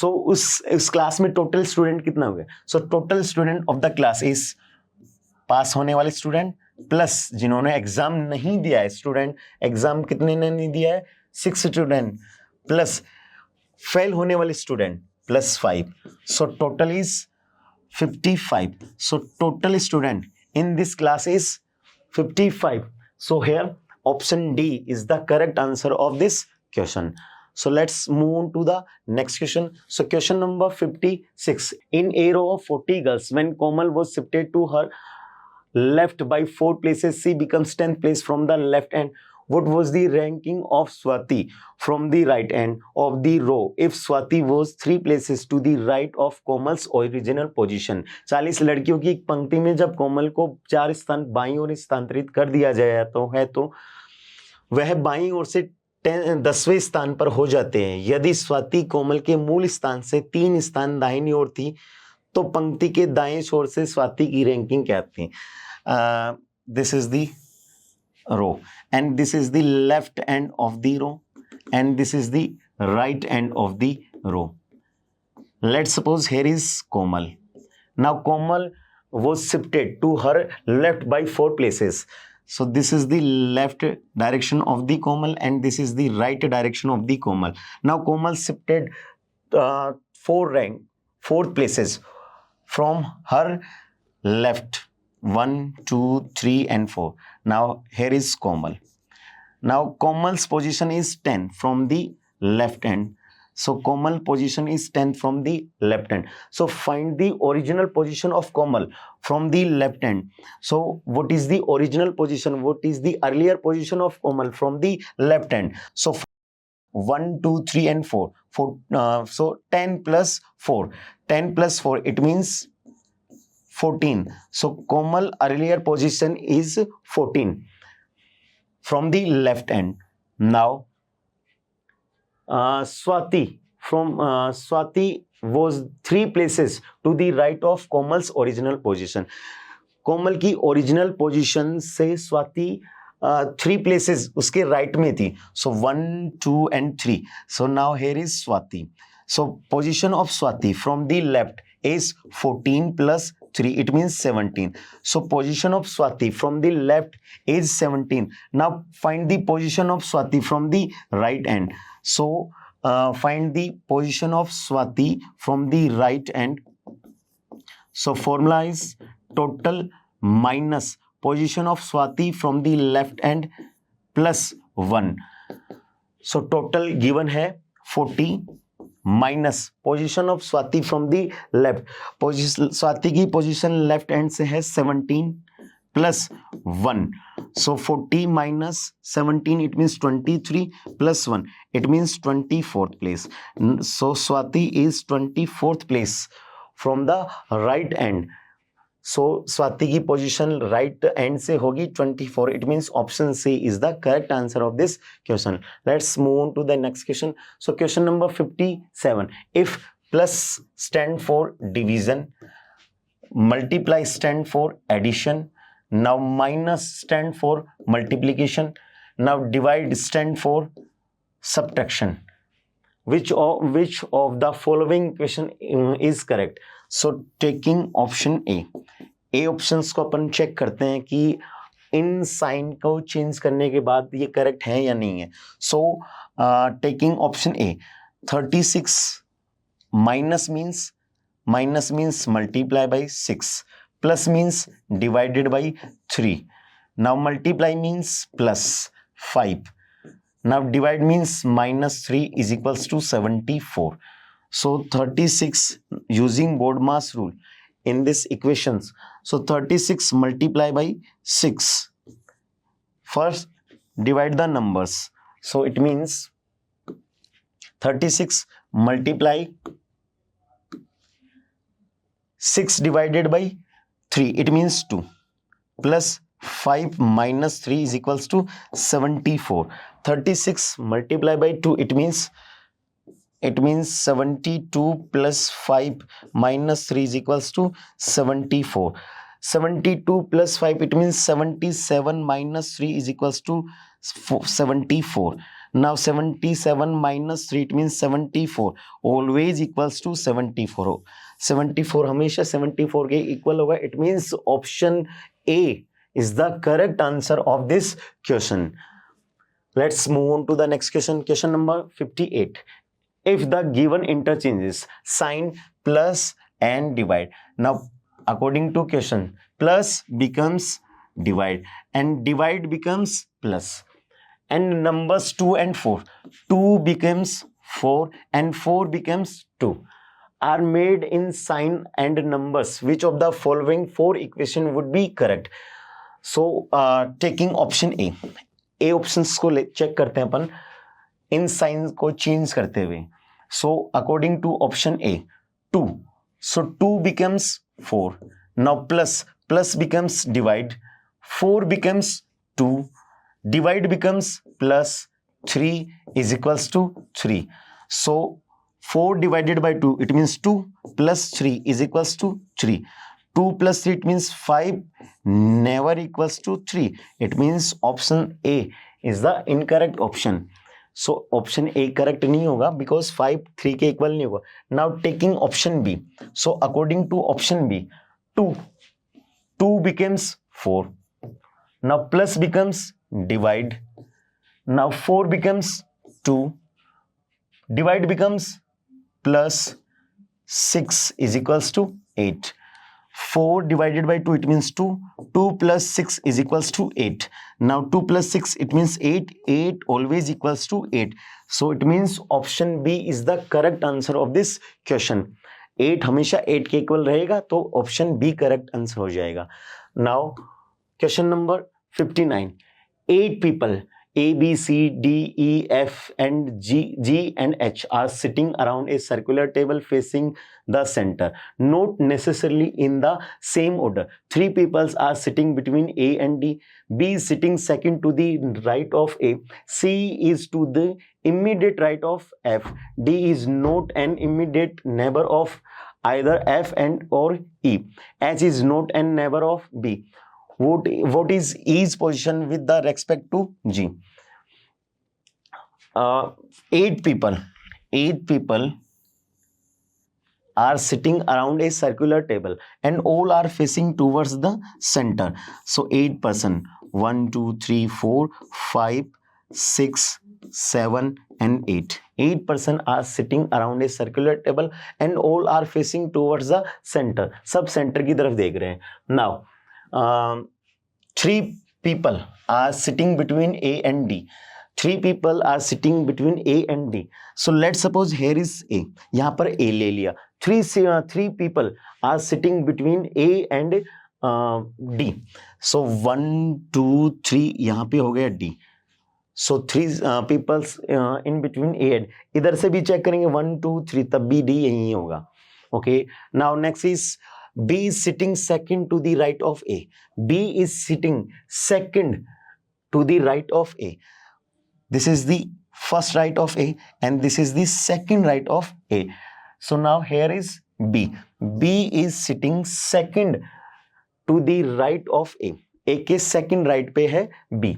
उस क्लास में टोटल स्टूडेंट कितना हो गया? So total student of the class is pass होने वाले स्टूडेंट प्लस जिन्होंने एग्जाम नहीं दिया है स्टूडेंट, एग्जाम कितने ने नहीं दिया है 6 स्टूडेंट, प्लस फेल होने वाले student plus 5, so total is 55. So total student in this class is 55. So here option D is the correct answer of this question. So let's move on to the next question. So question number 56. In a row of 40 girls, when Komal was shifted to her left by 4 places, she becomes 10th place from the left end. What was the ranking of Swati from the right end of the row if Swati was 3 places to the right of Komal's original position? 40 लड़कियों की एक पंक्ति में जब कोमल को 4 स्थान बाईं ओर स्थानांतरित कर दिया जाए तो वह बाईं ओर से 10वें स्थान पर हो जाते हैं। यदि स्वाति कोमल के मूल स्थान से 3 स्थान दाहिनी ओर थी तो पंक्ति के दाएं छोर से स्वाति की रैंकिंग क्या थी? This is the row and this is the left end of the row and this is the right end of the row. Let's suppose here is Komal. Now Komal was shifted to her left by 4 places. So this is the left direction of the Komal and this is the right direction of the Komal. Now Komal shifted 4 places from her left. 1, 2, 3 and 4. Now here is Komal. Now Komal's position is 10 from the left end. So Komal position is 10 from the left end. So find the original position of Komal from the left end. So what is the original position? What is the earlier position of Komal from the left end? So 1, 2, 3 and 4. So 10 plus 4. 10 plus 4 it means 14. So Komal earlier position is 14 from the left end. Now Swati was 3 places to the right of Komal's original position. कोमल की original position से Swati 3 places उसके right में थी. So 1, 2 and 3. So now here is Swati. So position of Swati from the left is 14 plus 3, it means 17. So position of Swati from the left is 17. Now find the position of Swati from the right end. So find the position of Swati from the right end. So formula is total minus position of Swati from the left end plus 1. So total given है 40 minus position of Swati from the left. Swati की position left end से है 17 plus 1. So 40 minus 17 it means 23 plus 1 it means 24th place. So Swati is 24th place from the right end. So Swati की position right end से होगी 24. It means option C is the correct answer of this question. Let's move on to the next question. So question number 57. If plus stand for division, multiply stand for addition, now minus stand for multiplication, now divide stand for subtraction, which of the following question is correct? So taking option A options को अपन check करते हैं कि इन sign को change करने के बाद ये correct है या नहीं है. So taking option A, 36 minus means multiply by 6, plus means divided by 3. Now multiply means plus 5. Now divide means minus 3 is equals to 74. So 36 using BODMAS rule in this equations. So 36 multiply by 6. First divide the numbers. So it means 36 multiply 6 divided by 3. It means 2 plus 5 minus 3 is equals to 74. 36 multiply by 2 it means 72 plus 5 minus 3 is equals to 74. 72 plus 5 it means 77 minus 3 is equals to 74. Now 77 minus 3 it means 74, always equals to 74. 74 हमेशा 74 के equal होगा. It means option A is the correct answer of this question. Let's move on to the next question. Question number 58. If the given interchanges sign plus and divide. Now, according to question, plus becomes divide and divide becomes plus. And numbers 2 and 4. 2 becomes 4 and 4 becomes 2 are made in sign and numbers. Which of the following 4 equation would be correct? So, taking option A. A options को check करते हैं अपन in science को change करते हुए. So, according to option A, 2. So, 2 becomes 4. Now, plus becomes divide. 4 becomes 2. Divide becomes plus. 3 is equals to 3. So, 4 divided by 2, it means 2 plus 3 is equals to 3. 2 plus 3, it means 5 never equals to 3. It means option A is the incorrect option. So, option A correct नहीं होगा because 5 3 के equal नहीं होगा. Now, taking option B. So, according to option B, 2 becomes 4. Now, plus becomes divide. Now, 4 becomes 2. Divide becomes plus. 6 is equals to 8. 4 divided by 2, it means 2. 2 plus 6 is equals to 8. Now 2 plus 6, it means 8. 8 always equals to 8. So it means option B is the correct answer of this question. 8 हमेशा 8 के equal रहेगा तो option B correct answer हो जाएगा. Now question number 59. 8 people A, B, C, D, E, F and G and H are sitting around a circular table facing the center. Not necessarily in the same order. 3 people are sitting between A and D. B is sitting second to the right of A. C is to the immediate right of F. D is not an immediate neighbor of either F and or E. H is not an neighbor of B. What is E's position with the respect to G? 8 people are sitting around a circular table and all are facing towards the center. So 8 person, 1, 2, 3, 4, 5, 6, 7 and 8. 8 person are sitting around a circular table and all are facing towards the center. सब center की तरफ देख रहे हैं. Now 3 people are sitting between A and D. 3 people are sitting between A and D. So let's suppose here is A. यहाँ पर A ले लिया. 3 people are sitting between A and D. So 1, 2, 3 यहाँ पे हो गया D. So 3 people in between A and इधर से भी चेक करेंगे 1, 2, 3 तब भी D यही होगा. Okay. Now next is B is sitting second to the right of A. B is sitting second to the right of A. This is the first right of A and this is the second right of A. So now here is B. B is sitting second to the right of A. A के second right पे है B.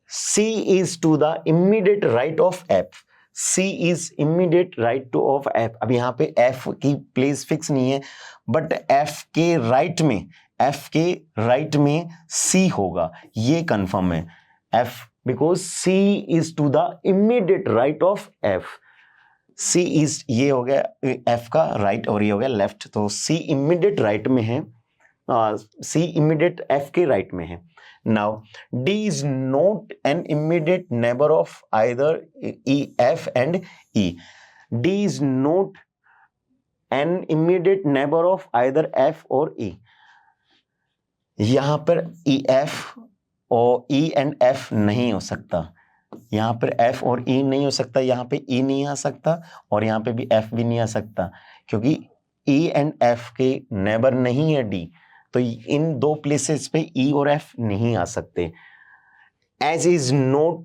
C is to the immediate right of F. C is immediate right to of F. अब यहाँ पे F की place fix नहीं है but F के राइट में C होगा ये कंफर्म है. F because C is to the immediate right of F. C is ये हो गया F का राइट और ये हो गया लेफ्ट तो C immediate राइट में है. C immediate F के राइट में है. Now D is not an immediate neighbor of either F and E. D is not an immediate neighbor of either F or E. यहाँ पर F और E and F नहीं हो सकता. यहाँ पर F और E नहीं हो सकता. यहाँ पे E नहीं आ सकता और यहाँ पे भी F भी नहीं आ सकता क्योंकि E and F के नेबर नहीं है D. तो इन 2 प्लेसेस पे E और F नहीं आ सकते. as is not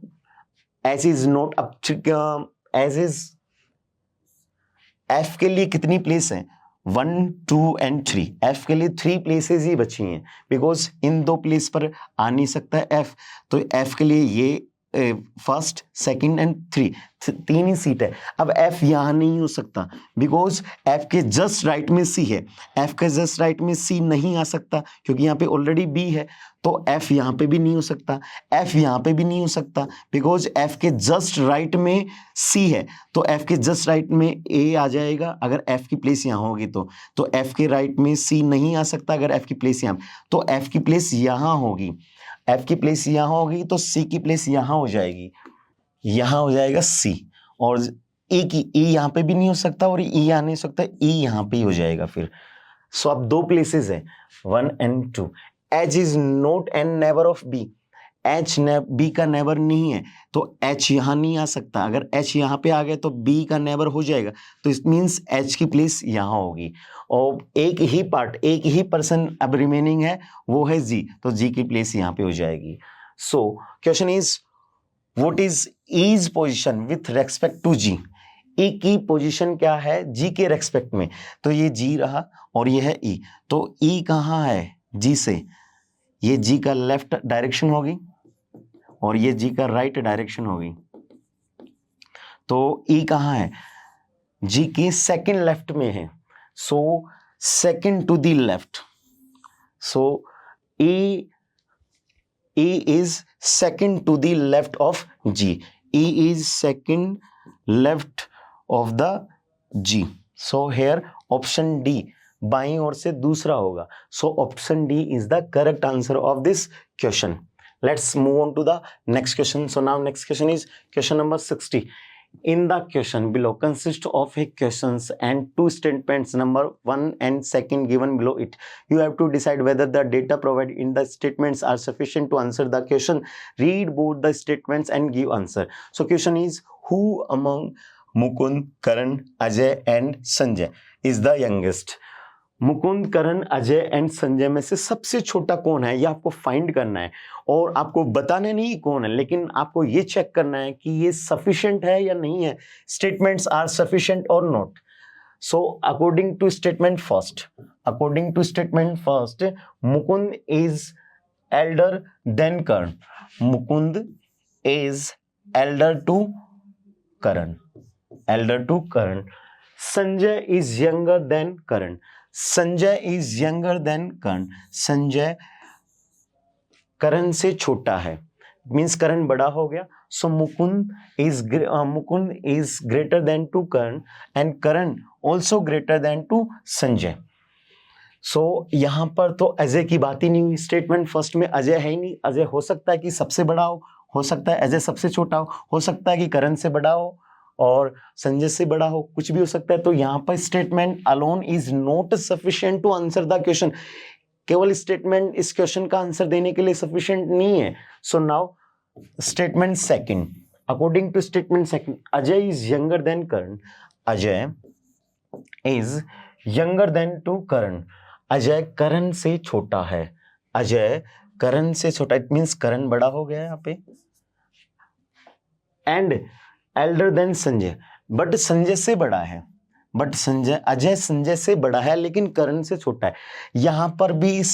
F के लिए कितनी प्लेस है 1, 2 and 3. F के लिए 3 प्लेसेस ही बची हैं बिकॉज इन 2 प्लेस पर आ नहीं सकता F. तो F के लिए ये फर्स्ट सेकंड एंड थ्री, तीन ही सीट है। अब एफ यहाँ नहीं हो सकता बिकॉज एफ के जस्ट राइट में सी है, एफ के जस्ट राइट में सी नहीं आ सकता क्योंकि यहाँ पे ऑलरेडी बी है, तो एफ यहाँ पे भी नहीं हो सकता, एफ यहाँ पे भी नहीं हो सकता बिकॉज एफ के जस्ट राइट में सी है, तो एफ के जस्ट राइट में ए आ जाएगा अगर एफ की प्लेस यहाँ होगी तो एफ के राइट में सी नहीं आ सकता अगर एफ की प्लेस यहाँ, तो एफ की प्लेस यहाँ होगी, एफ की प्लेस यहाँ होगी तो सी की प्लेस यहाँ हो जाएगी, यहाँ हो जाएगा सी, और ई की ई यहाँ पे भी नहीं हो सकता और ई यहाँ नहीं हो सकता, ई यहाँ पे ही हो जाएगा फिर। सो अब दो प्लेसेस है 1 and 2। H is not and neighbour of B, H B का नेबर नहीं है तो एच यहाँ नहीं आ सकता, अगर एच यहाँ पे आ गया तो बी का नेबर हो जाएगा, तो इट मीन्स एच की प्लेस यहाँ होगी, और एक ही पार्ट, एक ही पर्सन अब रिमेनिंग है वो है जी, तो जी की प्लेस यहाँ पे हो जाएगी। So question is what is E's position with respect to G, E की पोजीशन क्या है जी के रेस्पेक्ट में, तो ये जी रहा और ये है ई, तो ई कहाँ है जी से, ये जी का लेफ्ट डायरेक्शन होगी और ये जी का राइट डायरेक्शन होगी, तो ई कहाँ है जी के सेकंड लेफ्ट में है, so second to the left, so E is second to the left of G, E is second left of the G, so here option D बाईं ओर से दूसरा होगा, so option D is the correct answer of this question. Let's move on to the next question. So now next question is question number 60. In the question below consists of a questions and two statements number 1 and 2 given below it. You have to decide whether the data provided in the statements are sufficient to answer the question. Read both the statements and give answer. So question is, who among Mukund, Karan, Ajay and Sanjay is the youngest? Mukund, Karan, Ajay and Sanjay में से सबसे छोटा कौन है, ये आपको find करना है, और आपको बताने नहीं कौन है, लेकिन आपको ये चेक करना है कि ये सफिशिएंट है या नहीं है, स्टेटमेंट्स आर सफिशिएंट और not. So according to statement first, Mukund is elder than Karan, Mukund is elder to Karan, Sanjay is younger than Karan, Sanjay is younger than Karan, Sanjay Karan से छोटा है, मीन्स करण बड़ा हो गया, so Mukund is greater than to Karan and Karan also greater than to Sanjay. सो यहाँ पर तो अजय की बात ही नहीं हुई, स्टेटमेंट फर्स्ट में अजय है ही नहीं, अजय हो सकता है कि सबसे बड़ा हो सकता है अजय सबसे छोटा हो सकता है कि करण से बड़ा हो और संजय से बड़ा हो, कुछ भी हो सकता है, तो यहाँ पर statement alone is not sufficient to answer the question, केवल स्टेटमेंट इस क्वेश्चन का आंसर देने के लिए सफिशिएंट नहीं है। So now statement second, according to statement second, Ajay is younger than Karan, Ajay is younger than to Karan, Ajay Karan से छोटा है, अजय करण से छोटा, इट मीन्स करण बड़ा हो गया यहाँ पे, and elder than Sanjay, but Sanjay से बड़ा है, बट संजय अजय संजय से बड़ा है लेकिन करण से छोटा है। यहां पर भी इस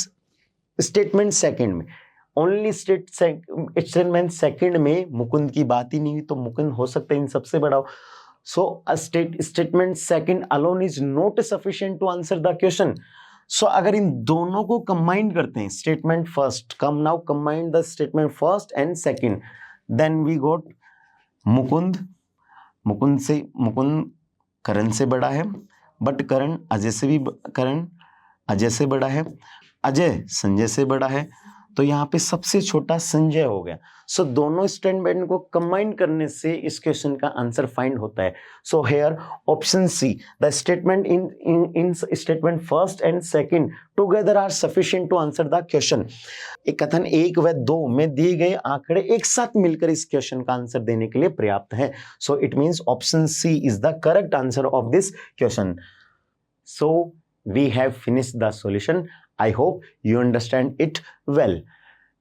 स्टेटमेंट सेकंड में ओनली स्टेटमेंट सेकंड में मुकुंद की बात ही नहीं हुई, तो मुकुंद हो सकता है इन सबसे बड़ा हो। So statement second alone is not sufficient to answer the question. So अगर इन दोनों को कंबाइन करते हैं, statement first, now combine the statement first and second, then we got Mukund Karan से बड़ा है, बट करण अजय से बड़ा है, अजय संजय से बड़ा है, तो यहाँ पे सबसे छोटा संजय हो गया। सो दोनों स्टेटमेंट को कंबाइन करने से इस क्वेश्चन का आंसर फाइंड होता है। So here option C, the statement in statement first and second together are sufficient to answer the question. एक कथन 1 व 2 में दिए गए आंकड़े एक साथ मिलकर इस क्वेश्चन का आंसर देने के लिए पर्याप्त है। So it means option C is the correct answer of this question. So we have finished the solution. I hope you understand it well.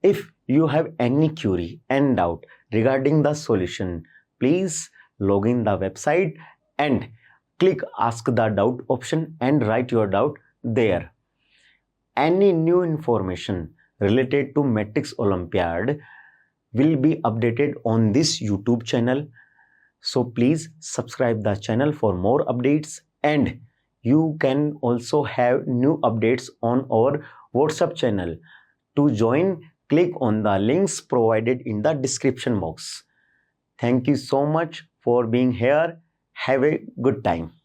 If you have any query and doubt regarding the solution, please log in the website and click ask the doubt option and write your doubt there. Any new information related to Matrix Olympiad, will be updated on this YouTube channel. So please subscribe the channel for more updates, and you can also have new updates on our WhatsApp channel. To join, click on the links provided in the description box. Thank you so much for being here. Have a good time.